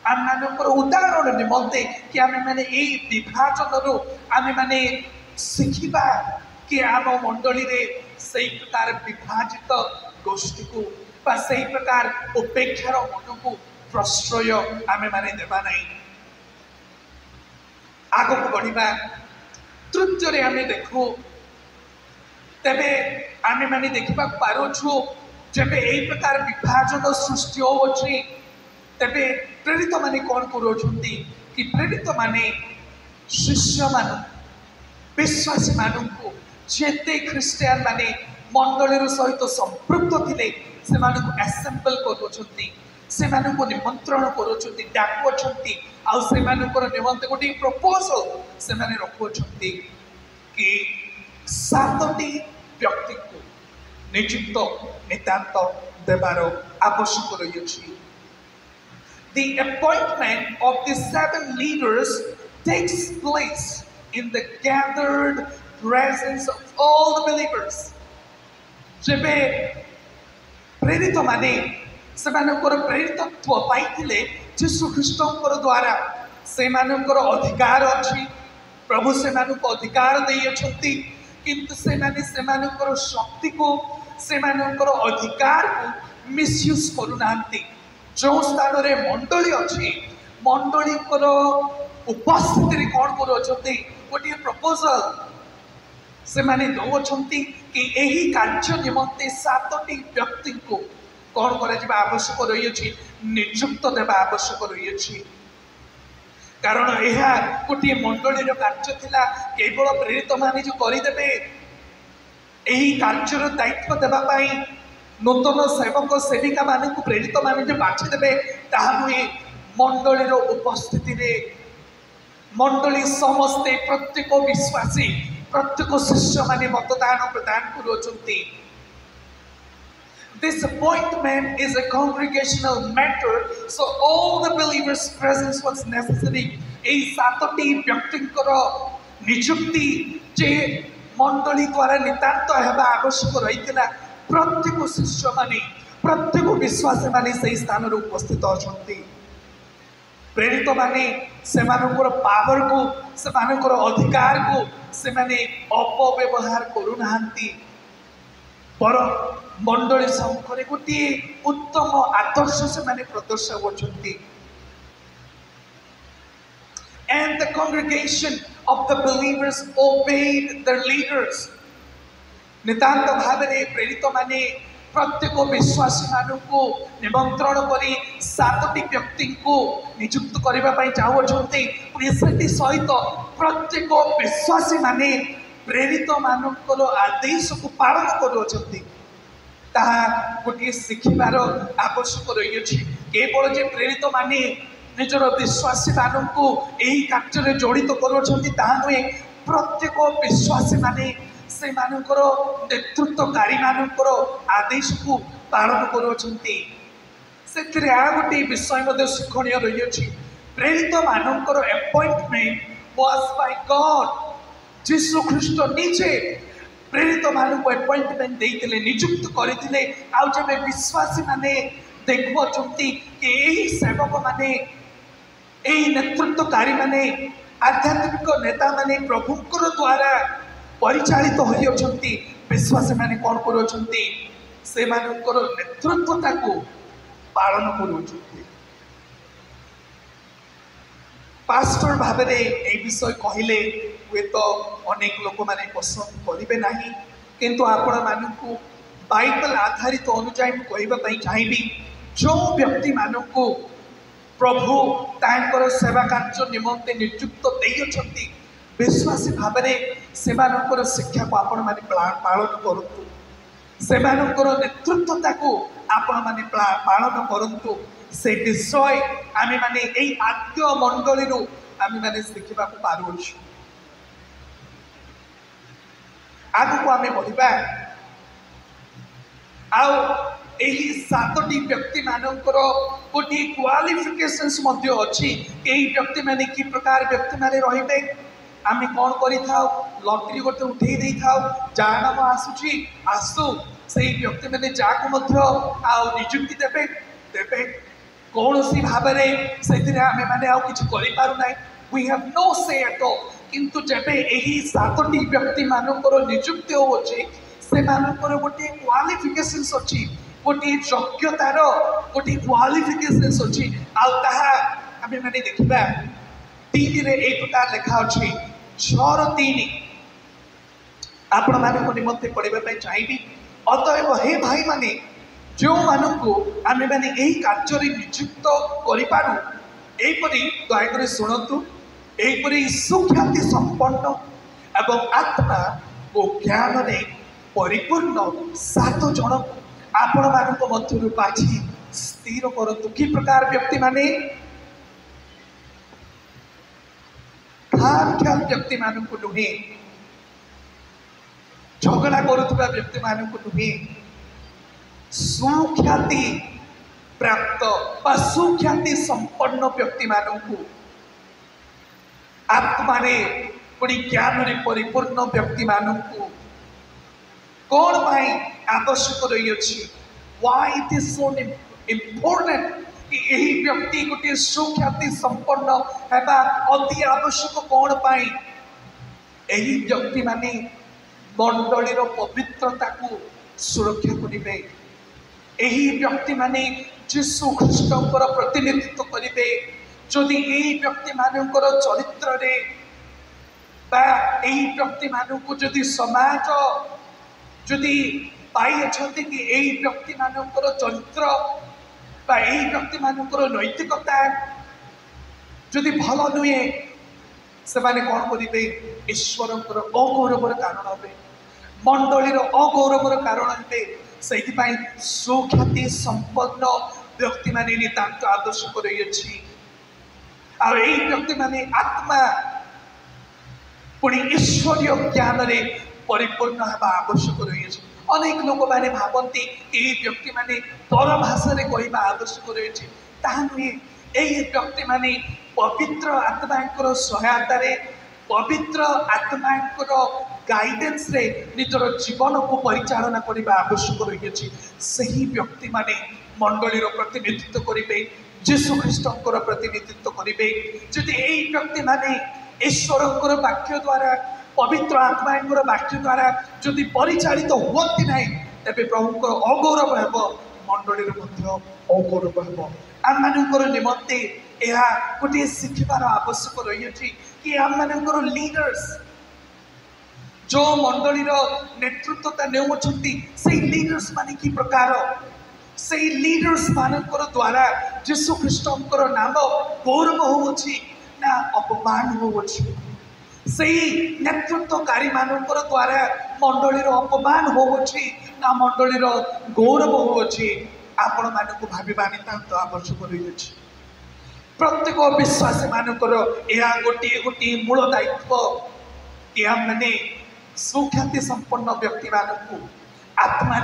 आम मानकर उदाहरण निमंते कि आम माने यही विभाजन रो आम माने शिखिबा कि आम मंडली रे सही प्रकार विभाजित गोष्ठी को बा सही प्रकार उपेक्षार मन को प्रश्रय आम माने देबा नहीं आगो को बढ़िबा तृतीय आम देखो तेबे आमे माने देखिबा पारोछु जेबे एई प्रकार विभाजन सृष्टि होउछि तेबे प्रेरित माने कोन करोछंती कि प्रेरित माने शिष्य मान विश्वासी मानकु जेते ख्रिस्टियन माने मंडलीर सहित संपृक्त थिले से मानकु असेंबल करोछंती से मानकु निमंत्रण करोछंती डाकोछंती आ से मानकर निमंते गोटी प्रपोजल से माने रखोछंती कि 7टी व्यक्ति को नियुक्त नितांत देवार आवश्यक रही The appointment of the 7 leaders takes place in the gathered presence of all the believers. जेबे प्रेरित माने सेमानकर प्रेरितत्व पाइथिले यीशु ख्रीष्टंकर द्वारा सेमानकर अधिकार अछि प्रभु सेमानक अधिकार देई अछंती किंतु सेमानकर शक्ति को सेमानकर अधिकार को मिसयूज करूनांती जो स्थान रे मंडली अछि मंडली कर उपस्थिति रे कोन करूछंती गोटे प्रपोजल से माने दौछंती कि एही कार्य निमंते 7टी व्यक्ति को कोन करा जिबा आवश्यक रही अछि नियुक्त देबा आवश्यक रही अछि कारण यह गोटे मंडलीर कार्य थिला केवल प्रेरित माने जो करदेवे यही कार्यर दायित्व देवाई नूतन सेवक सेविका मान प्रेरित माने जो बाछिदेवे ताहा नुहे मंडलीर उपस्थिति रे मंडली समस्ते प्रत्येक विश्वासी प्रत्येक शिष्य माने मतदान प्रदान करुछंती This appointment is a congregational matter, so all the believers' presence was necessary. এই সাতটি ব্যক্তিଙ୍କର নিযুক্তি যে মণ্ডলী দ্বারা নিতান্ত ହେବା ଆବଶ୍ୟକ ରହିଥିଲା ପ୍ରତ୍ୟେକ ଶିଷ୍ୟମାନେ ପ୍ରତ୍ୟେକ ବିଶ୍ୱାସୀମାନେ ସେହି ସ୍ଥାନରେ ଉପସ୍ଥିତ ଅଛନ୍ତି। ପ୍ରେରିତ ମାନେ ସେମାନଙ୍କର ପାୱାରକୁ ସେମାନଙ୍କର ଅଧିକାରକୁ ସେମାନେ ଅପବ୍ୟବହାର କରୁନାହାନ୍ତି, ବରଂ ମଣ୍ଡଳୀ ସମ୍ମୁଖରେ ଗୋଟିଏ ଉତ୍ତମ ଆଦର୍ଶ ସେମାନେ ପ୍ରଦର୍ଶାଉଛନ୍ତି। And the congregation of the believers obeyed their leaders. ନିତାନ୍ତ ଭାବରେ ପ୍ରେରିତ ମାନେ ପ୍ରତ୍ୟେକ ବିଶ୍ୱାସୀ ମାନଙ୍କୁ ନିମନ୍ତ୍ରଣ କରି ସାତଟି ବ୍ୟକ୍ତିଙ୍କୁ ନିଯୁକ୍ତ କରିବା ପାଇଁ ଚାହୁଁଛନ୍ତି। ସେଠି ସହିତ ପ୍ରତ୍ୟେକ ବିଶ୍ୱାସୀ ମାନେ ପ୍ରେରିତ ମାନଙ୍କର ଆଦେଶକୁ ପାଳନ କରୁଅଛନ୍ତି। ତାହା ଗୋଟିଏ ଶିଖିବାର ଆବଶ୍ୟକ ରହିଅଛି। କେବଳ ଯେ ପ୍ରେରିତ ମାନେ ନିଜର ବିଶ୍ୱାସୀ ମାନଙ୍କୁ ଏହି କାର୍ଯ୍ୟରେ ଜଡ଼ିତ କରୁଅଛନ୍ତି ତାହା ନୁହେଁ, ପ୍ରତ୍ୟେକ ବିଶ୍ୱାସୀ ମାନେ ସେମାନଙ୍କର ନେତୃତ୍ୱକାରୀ ମାନଙ୍କର ଆଦେଶକୁ ପାଳନ କରୁଅଛନ୍ତି। ସେଥିରେ ଆଉ ଗୋଟିଏ ବିଷୟ ମଧ୍ୟ ଶିକ୍ଷଣୀୟ ରହିଅଛି। ପ୍ରେରିତ ମାନଙ୍କର ଆପଏଣ୍ଟମେଣ୍ଟ ୱାଜ୍ ବାଇ ଗଡ୍। ଯୀଶୁ ଖ୍ରୀଷ୍ଟ ନିଜେ ପ୍ରେରିତ ମାନଙ୍କୁ ଆପଏଣ୍ଟମେଣ୍ଟ ଦେଇଥିଲେ, ନିଯୁକ୍ତ କରିଥିଲେ। ଆଉ ଯେବେ ବିଶ୍ୱାସୀ ମାନେ ଦେଖୁଅଛନ୍ତି କି ଏହି ସେବକ ମାନେ ଏହି ନେତୃତ୍ୱକାରୀ ମାନେ ଆଧ୍ୟାତ୍ମିକ ନେତା ମାନେ ପ୍ରଭୁଙ୍କର ଦ୍ୱାରା ପରିଚାଳିତ ହୋଇଅଛନ୍ତି, ବିଶ୍ୱାସୀ ମାନେ କ'ଣ କରୁଅଛନ୍ତି? ସେମାନଙ୍କର ନେତୃତ୍ୱତାକୁ ପାଳନ କରୁଅଛନ୍ତି। ପାଷ୍ଟର ଭାବରେ ଏହି ବିଷୟ କହିଲେ ହୁଏତ ଅନେକ ଲୋକମାନେ ପସନ୍ଦ କରିବେ ନାହିଁ, କିନ୍ତୁ ଆପଣମାନଙ୍କୁ ବାଇବଲ ଆଧାରିତ ଅନୁଯାୟୀ ମୁଁ କହିବା ପାଇଁ ଚାହିଁବି, ଯେଉଁ ବ୍ୟକ୍ତିମାନଙ୍କୁ ପ୍ରଭୁ ତାଙ୍କର ସେବା କାର୍ଯ୍ୟ ନିମନ୍ତେ ନିଯୁକ୍ତ ଦେଇଅଛନ୍ତି, ବିଶ୍ୱାସୀ ଭାବରେ ସେମାନଙ୍କର ଶିକ୍ଷାକୁ ଆପଣମାନେ ପାଳନ କରନ୍ତୁ, ସେମାନଙ୍କର ନେତୃତ୍ୱତାକୁ ଆପଣମାନେ ପାଳନ କରନ୍ତୁ। ସେ ବିଷୟ ଆମେମାନେ ଏଇ ଆଦ୍ୟ ମଣ୍ଡଳୀରୁ ଆମେମାନେ ଶିଖିବାକୁ ପାରୁଅଛୁ। ଆଗକୁ ଆମେ ବଢ଼ିବା। ଆଉ ଏହି ସାତଟି ବ୍ୟକ୍ତିମାନଙ୍କର ଗୋଟିଏ କ୍ୱାଲିଫିକେସନ୍ସ ମଧ୍ୟ ଅଛି। ଏହି ବ୍ୟକ୍ତିମାନେ କି ପ୍ରକାର ବ୍ୟକ୍ତିମାନେ ରହିବେ? ଆମେ କ'ଣ କରିଥାଉ? ଲଟେରୀ ଗୋଟେ ଉଠେଇ ଦେଇଥାଉ, ଯାହା ନାମ ଆସୁଛି ଆସୁ, ସେଇ ବ୍ୟକ୍ତିମାନେ ଯାହାକୁ ମଧ୍ୟ ଆଉ ନିଯୁକ୍ତି ଦେବେ। କୌଣସି ଭାବରେ ସେଥିରେ ଆମେମାନେ ଆଉ କିଛି କରିପାରୁନାହିଁ। we have no say at all। କିନ୍ତୁ ଯେବେ ଏହି ସାତଟି ବ୍ୟକ୍ତିମାନଙ୍କର ନିଯୁକ୍ତି ହେଉଅଛି, ସେମାନଙ୍କର ଗୋଟିଏ କ୍ୱାଲିଫିକେସନ୍ସ ଅଛି, ଗୋଟିଏ ଯୋଗ୍ୟତାର ଗୋଟିଏ କ୍ୱାଲିଫିକେସନ୍ସ ଅଛି। ଆଉ ତାହା ଆମେମାନେ ଦେଖିବା 3ରେ ଏହି ପ୍ରକାର ଲେଖା ଅଛି, 6:3 ଆପଣମାନଙ୍କ ନିମନ୍ତେ ପଢ଼ିବା ପାଇଁ ଚାହିଁବି। ଅତଏବ ହେ ଭାଇମାନେ, ଯେଉଁମାନଙ୍କୁ ଆମେମାନେ ଏହି କାର୍ଯ୍ୟରେ ନିଯୁକ୍ତ କରିପାରୁ, ଏହିପରି ଦୟାକରି ଶୁଣନ୍ତୁ, ଏହିପରି ସୁଖ୍ୟାତି ସମ୍ପନ୍ନ ଏବଂ ଆତ୍ମା ଓ ଜ୍ଞାନରେ ପରିପୂର୍ଣ୍ଣ 7 ଜଣଙ୍କୁ ଆପଣମାନଙ୍କ ମଧ୍ୟରୁ ବାଛି ସ୍ଥିର କରନ୍ତୁ। କି ପ୍ରକାର ବ୍ୟକ୍ତିମାନେ? ଖାମଖିଆଲ ବ୍ୟକ୍ତିମାନଙ୍କୁ ନୁହେଁ, ଝଗଡ଼ା କରୁଥିବା ବ୍ୟକ୍ତିମାନଙ୍କୁ ନୁହେଁ, ସୁଖ୍ୟାତି ପ୍ରାପ୍ତ ବା ସୁଖ୍ୟାତି ସମ୍ପନ୍ନ ବ୍ୟକ୍ତିମାନଙ୍କୁ, ଆତ୍ମାରେ ପୁଣି ଜ୍ଞାନରେ ପରିପୂର୍ଣ୍ଣ ବ୍ୟକ୍ତିମାନଙ୍କୁ। କ'ଣ ପାଇଁ ଆବଶ୍ୟକ ରହିଅଛି? why it is so important କି ଏହି ବ୍ୟକ୍ତି ଗୋଟିଏ ସୁଖ୍ୟାତି ସମ୍ପନ୍ନ ହେବା ଅତି ଆବଶ୍ୟକ? କ'ଣ ପାଇଁ? ଏହି ବ୍ୟକ୍ତିମାନେ ମଣ୍ଡଳୀର ପବିତ୍ରତାକୁ ସୁରକ୍ଷା କରିବେ। ଏହି ବ୍ୟକ୍ତିମାନେ ଯୀଶୁ ଖ୍ରୀଷ୍ଟଙ୍କର ପ୍ରତିନିଧିତ୍ୱ କରିବେ। ଯଦି ଏହି ବ୍ୟକ୍ତିମାନଙ୍କର ଚରିତ୍ରରେ ବା ଏହି ବ୍ୟକ୍ତିମାନଙ୍କୁ ଯଦି ସମାଜ ଯଦି ପାଇଅଛନ୍ତି କି ଏହି ବ୍ୟକ୍ତିମାନଙ୍କର ଚରିତ୍ର ବା ଏହି ବ୍ୟକ୍ତିମାନଙ୍କର ନୈତିକତା ଯଦି ଭଲ ନୁହେଁ, ସେମାନେ କ'ଣ କରିବେ? ଈଶ୍ୱରଙ୍କର ଅଗୌରବର କାରଣ ହେବେ, ମଣ୍ଡଳୀର ଅଗୌରବର କାରଣ ହେବେ। ସେଇଥିପାଇଁ ସୁଖ୍ୟାତି ସମ୍ପନ୍ନ ବ୍ୟକ୍ତିମାନେ ନିତାନ୍ତ ଆବଶ୍ୟକ ରହିଅଛି। ଆଉ ଏହି ବ୍ୟକ୍ତିମାନେ ଆତ୍ମା ପୁଣି ଈଶ୍ୱରୀୟ ଜ୍ଞାନରେ ପରିପୂର୍ଣ୍ଣ ହେବା ଆବଶ୍ୟକ ରହିଅଛି। अनेक लोक मैंने भावती ये व्यक्ति माने पर भाषा कहवा आवश्यक रही ताहा नुहे। यही व्यक्ति माने पवित्र आत्मा सहायता पवित्र आत्मा गाइडेंस रे निजर जीवन को परिचालना करने आवश्यक रही। सही व्यक्ति माने मंडलीर प्रतिनिधित्व करेंगे, जीशु ख्रीष्टर प्रतिनिधित्व करेंगे। जदि यही व्यक्ति माने ईश्वर वाक्य द्वारा पवित्र आत्मा वाक्य द्वारा जदि परिचालित हुअति ना तेज प्रभुंर अगौरव हेब, मंडलीर अगौरव हेब। आम मान निमंते यह गोटे शिखबार आवश्यक रही कि आम मान लीडर्स जो मंडलीर नेतृत्वता नेउछंती से लीडर्स माने कि प्रकार से लीडर्स मानकर द्वारा जीशु ख्रीष्टर नाम गौरव होउछि ना अपमान होउछि। से नेतृत्वकारी मानकर द्वारा मंडलीर अपमान होउछि ना मंडलीर गौरव होउछि। आपण मानक भाविबा नितांत आवश्यक रही। प्रत्येक विश्वासी मानकर यह गोटे गोटे मूल दायित्व कि आम मैंने सुख्याति संपन्न व्यक्ति मानू आत्मा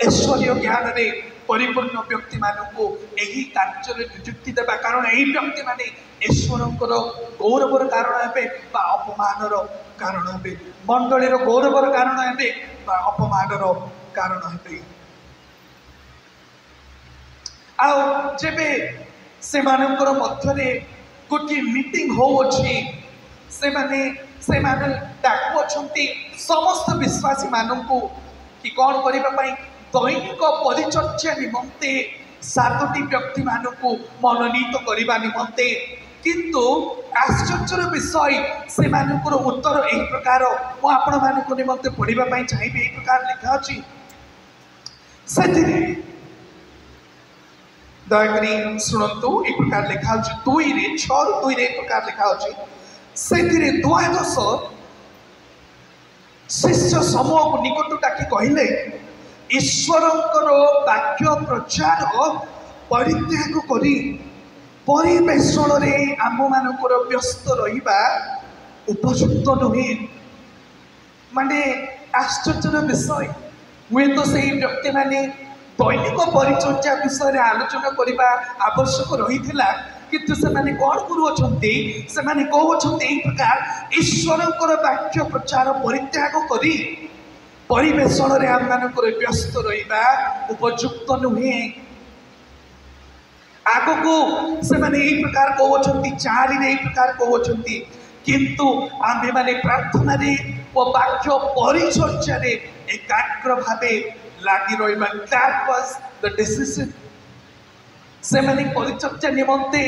ऐश्वर्य ज्ञान रे परिपूर्ण व्यक्ति मानू यही कार्य नियुक्ति देवा। कारण यही व्यक्ति माने ईश्वर गौरवर कारण हे अपमान कारण हे, मंडलीर गौरवर कारण हे अपमान कारण हे। आबे से मध्य गोटे मीटिंग होउछि से डाकुअछंती समस्त विश्वासी मानू कि कौन करने दैनिक परिचर्या निमंते 7टी व्यक्ति मानू मनोनीत करने निमंते। किंतु आश्चर्यर विषय से उत्तर यही प्रकार मुझे निमंते पढ़ाई चाहिए। यही प्रकार लिखा अच्छी से दयाकरी शुणु। एक प्रकार लिखा 2:6-2 एक प्रकार लिखा अच्छी से द्वादश शिष्य समूह को निकट डाकी कहले ईश्वर वाक्य प्रचार परित्याग करी परिवेषण रे आम मानकर व्यस्त रहिबा उपयुक्त नुहे। माने आश्चर्यर विषय हुए तो से व्यक्ति माने दैनिक परिचर्या विषय आलोचना करने आवश्यक रही किंतु से माने कौन करुँचे से माने कहते यही प्रकार ईश्वर वाक्य प्रचार परित्याग करी परिवेषण रे आम मानकर व्यस्त रहिबा उपयुक्त नुहे। आग को से माने यही प्रकार कहते 4 यही प्रकार कहते किंतु आम्भे माने प्रार्थना रे और वाक्य परिचर्या रे एकाग्र भावे लागी रहिबा। That was the decision. से माने परिचर्या निमंते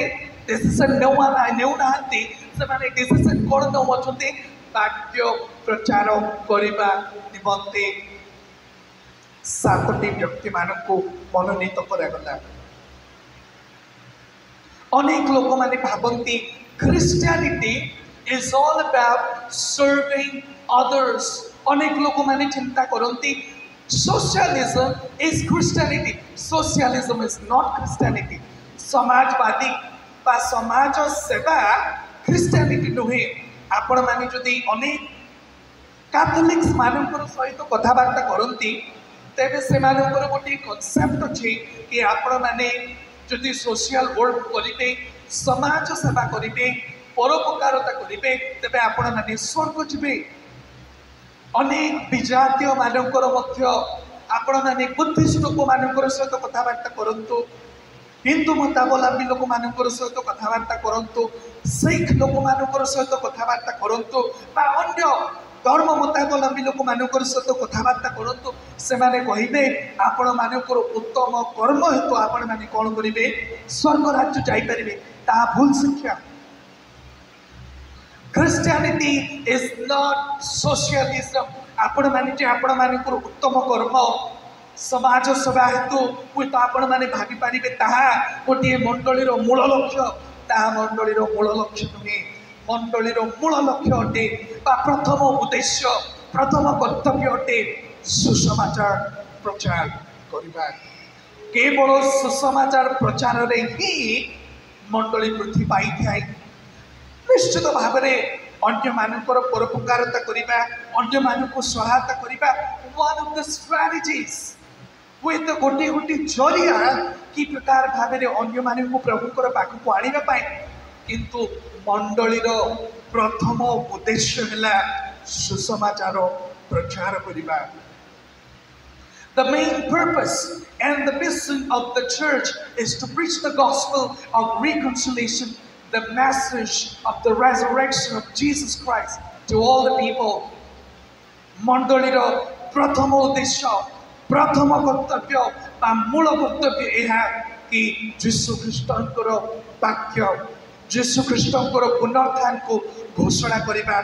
डिसीजन नेउना से माने डिसीजन कोन नउछंते वाक्य प्रचार करबा निमंते 7टी व्यक्ति मानकु मनोनीत करागला। अनेक लोक माने भावंती Christianity is all about serving others. अनेक लोक माने चिंता करंती socialism is Christianity. Socialism is not Christianity. समाजवादी बा समाज सेवा क्रिश्चियनिटी नुहे। आपण माने जदि अनेक कैथोलिक्स मानकर सहित कथबार्ता करती तेरे से गोटे कनसेप्ट अच्छे कि आपण माने जदि सोशल वर्क करेंगे समाज सेवा करेंगे परोपकारता करेंगे तेरे आपण माने स्वर्ग जीवे। अनेक विजातीय मानकर आपण माने बुद्धिस्ट लोक मानकर सहित कथबार्ता करंतु, हिंदू मतावलंबी लोक मानकर सहित कथबार्ता करंतु, सिख लोक मानकर सहित कथबार्ता करंतु बा अन्य धर्म मतावलंबी लोक मानकर सहित कथबार्ता करंतु। से माने कहिबे आपण मानकर उत्तम कर्म हेतु आपण माने कोन करिवे स्वर्ग राज्य जाई परिबे। ता भूल शिक्षा। Christianity is not socialism. आपण माने जे आपण मानकर उत्तम कर्म समाज सेवा हेतु हुए तो आपण माने भाभी पारिबे ताहा गोटे मंडलीर मूल लक्ष्य। ताहा मंडलीर मूल लक्ष्य नुहे। मंडलीर मूल लक्ष्य अटे बा प्रथम उद्देश्य प्रथम कर्तव्य अटे सुसमाचार प्रचार करबा। केवल सुसमाचार प्रचार रे ही मंडली वृद्धि पाई थाए। निश्चित भाव में अन्य मानकर परोपकारता करिबा अन्य मानको सहायता करिबा वन ऑफ द स्ट्रेटजीज हुए तो गोटे गोटे जरिया कि प्रकार भाव में अन्य मानक प्रभुकर पाखक आनिबा पाई किंतु मंडलीर प्रथम उद्देश्य है सुसमाचार प्रचार करिबा। The main purpose and the mission of the church is to preach the gospel of reconciliation, the message of the resurrection of Jesus Christ to all the people. मंडलीर प्रथम उद्देश्य प्रथम कर्तव्य बा मूल कर्तव्य यह कि यीशु ख्रीष्टर वाक्य यीशु ख्रीष्टर पुनरुत्थान को घोषणा करिबा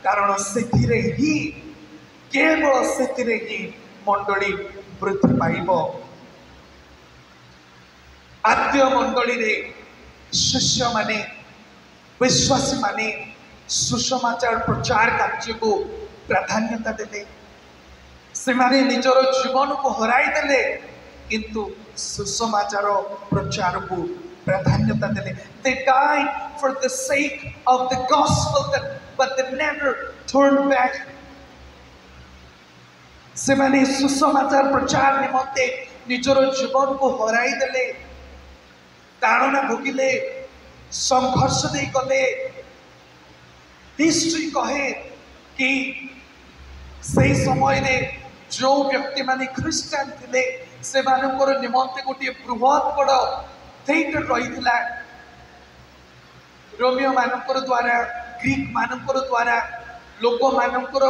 कारण सेथिरे ही केवल सेथिरे ही मंडली वृद्धि पाइब। आद्य मंडली रे शिष्य माने विश्वासी माने सुसमाचार प्रचार कार्य को प्राधान्यता देले से माने निजर जीवन को हराई देले किंतु सुसमाचार प्रचार को प्राधान्यता देले। They died for the sake of the gospel but they never turned back। से माने सुसमाचार प्रचार निमंते निजर जीवन को हराई देले ताड़ना भोगिले संघर्ष दे गले। हिस्ट्री कहे कि से समय रे जो व्यक्ति माने क्रिश्चियन थिले से मानकर निमंते गोटे बृहत बड़ थिएटर रही रोमियो मानकर द्वारा ग्रीक मानकर द्वारा लोक मानकर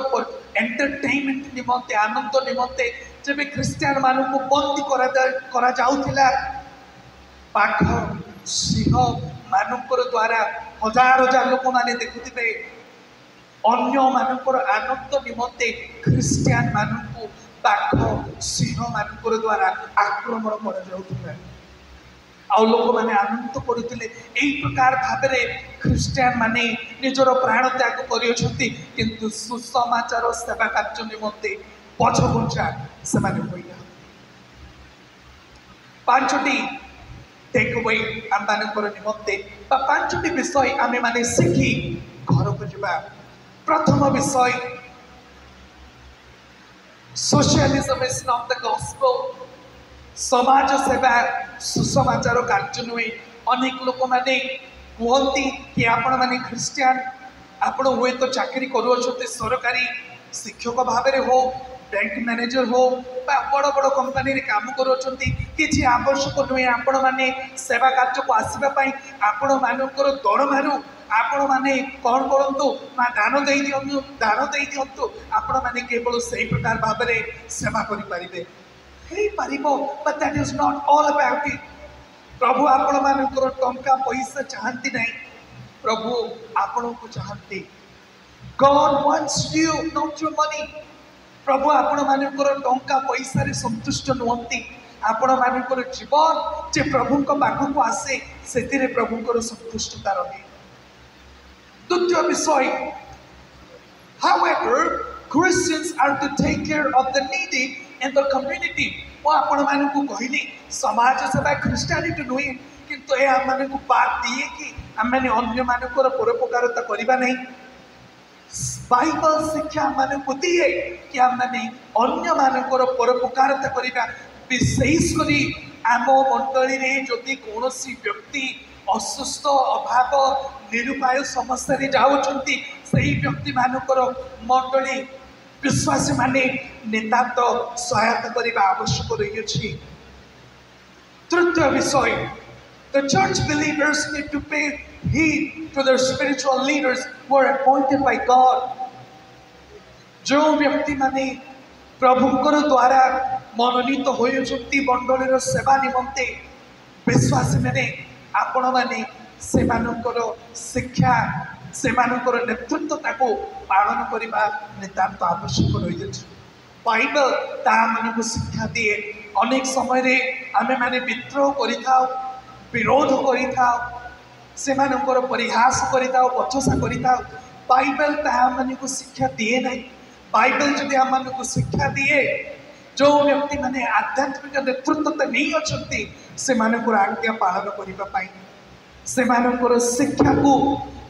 एंटरटेनमेंट निमंते आनंद निमंते जब क्रिश्चियन मानक बंदी करा जाउथिला पाख सिंह मानकर द्वारा हजार हजार लोक माने देखुथिबे अन्य मानकर आनंद निमंते क्रिश्चियन मानक पाख सिंह मानकर द्वारा आक्रमण करा जाउथिला आउ लोक माने आनंद करुथिले। एई प्रकार भाबरे क्रिश्चियन माने निजर प्राण त्याग करियोछंती किंतु सुसमाचार सेवा कार्य निमंते पछघुंचा से माने होइना। पांचटी टेक अवे आम मानकर निमंते बा पांचटी विषय आमे माने शिखी घर को जिबा। प्रथम विषय सोशलिज्म ऑफ द गॉस्पेल समाज सेवा सुसमाचार कार्य नुहे। अनेक लोक माने कहती कि आपण माने क्रिश्चियन आपण हुए तो चाकरी करुछते सरकारी शिक्षक भाव में हो बैंक मैनेजर हो बड़ बड़ कंपनी काम करुछंती किछि आवश्यक नुहे आपण माने सेवा कार्य को आसीबा आपण मानकर दरमारू आपण माने कौन करंतु ना दान दे दियंतु आपण माने केवल सही प्रकार भाव में सेवा करि परिबे हे परिबो but that is not all about it। प्रभु आपण मानकर टंका पैसा चाहती नहीं प्रभु आपण को चाहती God wants you not your money। प्रभु आपण मानकर टंका पैसा रे संतुष्ट नहंती आपण मानकर जीवन जे प्रभु को पाखु को आसे सेतिरे प्रभु को संतुष्टता रहे। द्वितीय विषय however Christians are to take care of the needy in the community। वो आपण मानकु कहली समाज सेवा क्रिश्चियनिटी नुहे किंतु ए हम मानकु बात दिए कि हम माने अन्य मानकर परोपकारता करिबा नहीं। बाइबल शिक्षा मानकु दिए कि हम माने अन्य मानकर परोपकारता करिबा विशेष करी आम मंडली रे जदि कोनोसी व्यक्ति असुस्थ अभाव निरुपाय समस्या रे जाउछंती सही व्यक्ति मानकर मंडली विश्वासी माने नेतांत सहायता करने आवश्यक रही। तृतीय विषय the church believers need to pay heed to their spiritual leaders who are appointed by God। जो व्यक्ति माने प्रभुकर द्वारा मनोनीत होती मंडलीर सेवा निमंते विश्वासी माने आपण माने से मानकर शिक्षा से मानकर नेतृत्व ताको पालन करबा नितांत आवश्यक रही। बाइबल ता मानक शिक्षा दिए अनेक समय रे आमे माने विद्रोह करिथाओ विरोध करिथाओ से मानकर परिहास करिथाओ पछसा करिथाओ बाइबल ता मानक शिक्षा दिए नहीं। बाइबल जदि आम मानक शिक्षा दिए जो व्यक्ति माने आध्यात्मिक नेतृत्व नहीं अछंती से मानकर आज्ञा पालन करिबा पाई सेमानଙ୍କର ଶିକ୍ଷାକୁ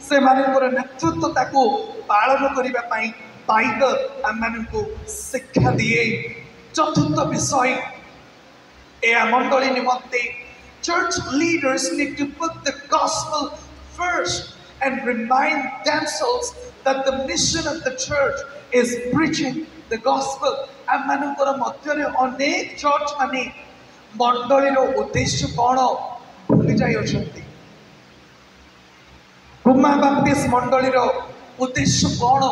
ସେମାନଙ୍କର ନେତୃତ୍ୱତାକୁ ପାଳନ କରିବା ପାଇଁ ବାଇବଲ ଆମମାନଙ୍କୁ ଶିକ୍ଷା ଦିଏ। ଚତୁର୍ଥ ବିଷୟ ଏହା ମଣ୍ଡଳୀ ନିମନ୍ତେ church leaders need to put the gospel first and remind themselves that the mission of the church is preaching the gospel. ଆମମାନଙ୍କର ମଧ୍ୟରେ ଅନେକ ଚର୍ଚ୍ଚ ମାନେ ମଣ୍ଡଳୀର ଉଦ୍ଦେଶ୍ୟ କ'ଣ ଭୁଲି ଯାଇଅଛନ୍ତି। ଗୁମା ବାପ୍ତିସ୍ମ ମଣ୍ଡଳୀର ଉଦ୍ଦେଶ୍ୟ କ'ଣ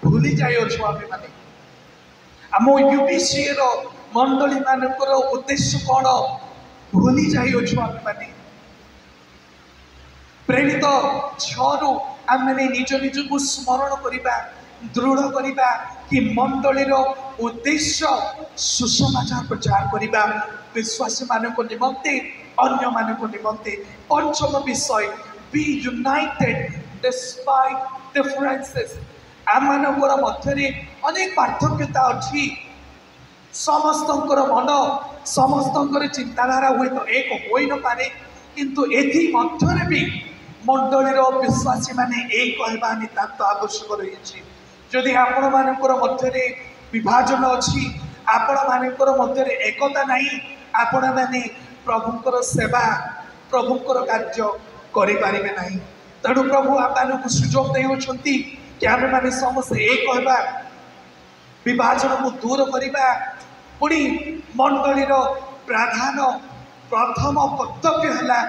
ଭୁଲି ଯାଇଅଛୁ ଆମେମାନେ। ଆମ ୟୁବିସିଏର ମଣ୍ଡଳୀ ମାନଙ୍କର ଉଦ୍ଦେଶ୍ୟ କ'ଣ ଭୁଲି ଯାଇଅଛୁ ଆମେମାନେ। ପ୍ରେରିତ 6ରୁ ଆମେମାନେ ନିଜ ନିଜକୁ ସ୍ମରଣ କରିବା, ଦୃଢ଼ କରିବା କି ମଣ୍ଡଳୀର ଉଦ୍ଦେଶ୍ୟ ସୁସମାଚାର ପ୍ରଚାର କରିବା ବିଶ୍ୱାସୀମାନଙ୍କ ନିମନ୍ତେ, ଅନ୍ୟମାନଙ୍କ ନିମନ୍ତେ। ପଞ୍ଚମ ବିଷୟ be united despite differences. ଆମମାନଙ୍କର ମଧ୍ୟରେ ଅନେକ ପାର୍ଥକ୍ୟତା ଅଛି। ସମସ୍ତଙ୍କର ମନ, ସମସ୍ତଙ୍କର ଚିନ୍ତାଧାରା ହୁଏତ ଏକ ହୋଇନପାରେ, କିନ୍ତୁ ଏଥି ମଧ୍ୟରେ ବି ମଣ୍ଡଳୀର ବିଶ୍ୱାସୀମାନେ ଏକ ହେବା ନିତାନ୍ତ ଆବଶ୍ୟକ ରହିଛି। ଯଦି ଆପଣମାନଙ୍କର ମଧ୍ୟରେ ବିଭାଜନ ଅଛି, ଆପଣମାନଙ୍କର ମଧ୍ୟରେ ଏକତା ନାହିଁ, ଆପଣମାନେ ପ୍ରଭୁଙ୍କର ସେବା, ପ୍ରଭୁଙ୍କର କାର୍ଯ୍ୟ କରିପାରିବେ ନାହିଁ। ତେଣୁ ପ୍ରଭୁ ଆମମାନଙ୍କୁ ସୁଯୋଗ ଦେଉଛନ୍ତି କି ଆମେମାନେ ସମସ୍ତେ ଏକ ହେବା, ବିଭାଜନକୁ ଦୂର କରିବା। ପୁଣି ମଣ୍ଡଳୀର ପ୍ରଥମ କର୍ତ୍ତବ୍ୟ ହେଲା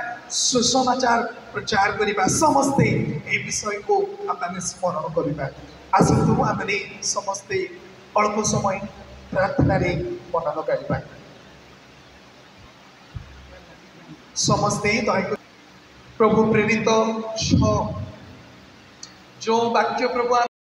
ସୁସମାଚାର ପ୍ରଚାର କରିବା। ସମସ୍ତେ ଏ ବିଷୟକୁ ଆମେ ସ୍ମରଣ କରିବା। ଆସନ୍ତୁ ଆମେ ସମସ୍ତେ ଅଳ୍ପ ସମୟ ପ୍ରାର୍ଥନାରେ ମନ ଲଗାଇବା। ସମସ୍ତେ ଦୟାକରି प्रभु प्रेरित 6 जो वाक्य प्रभु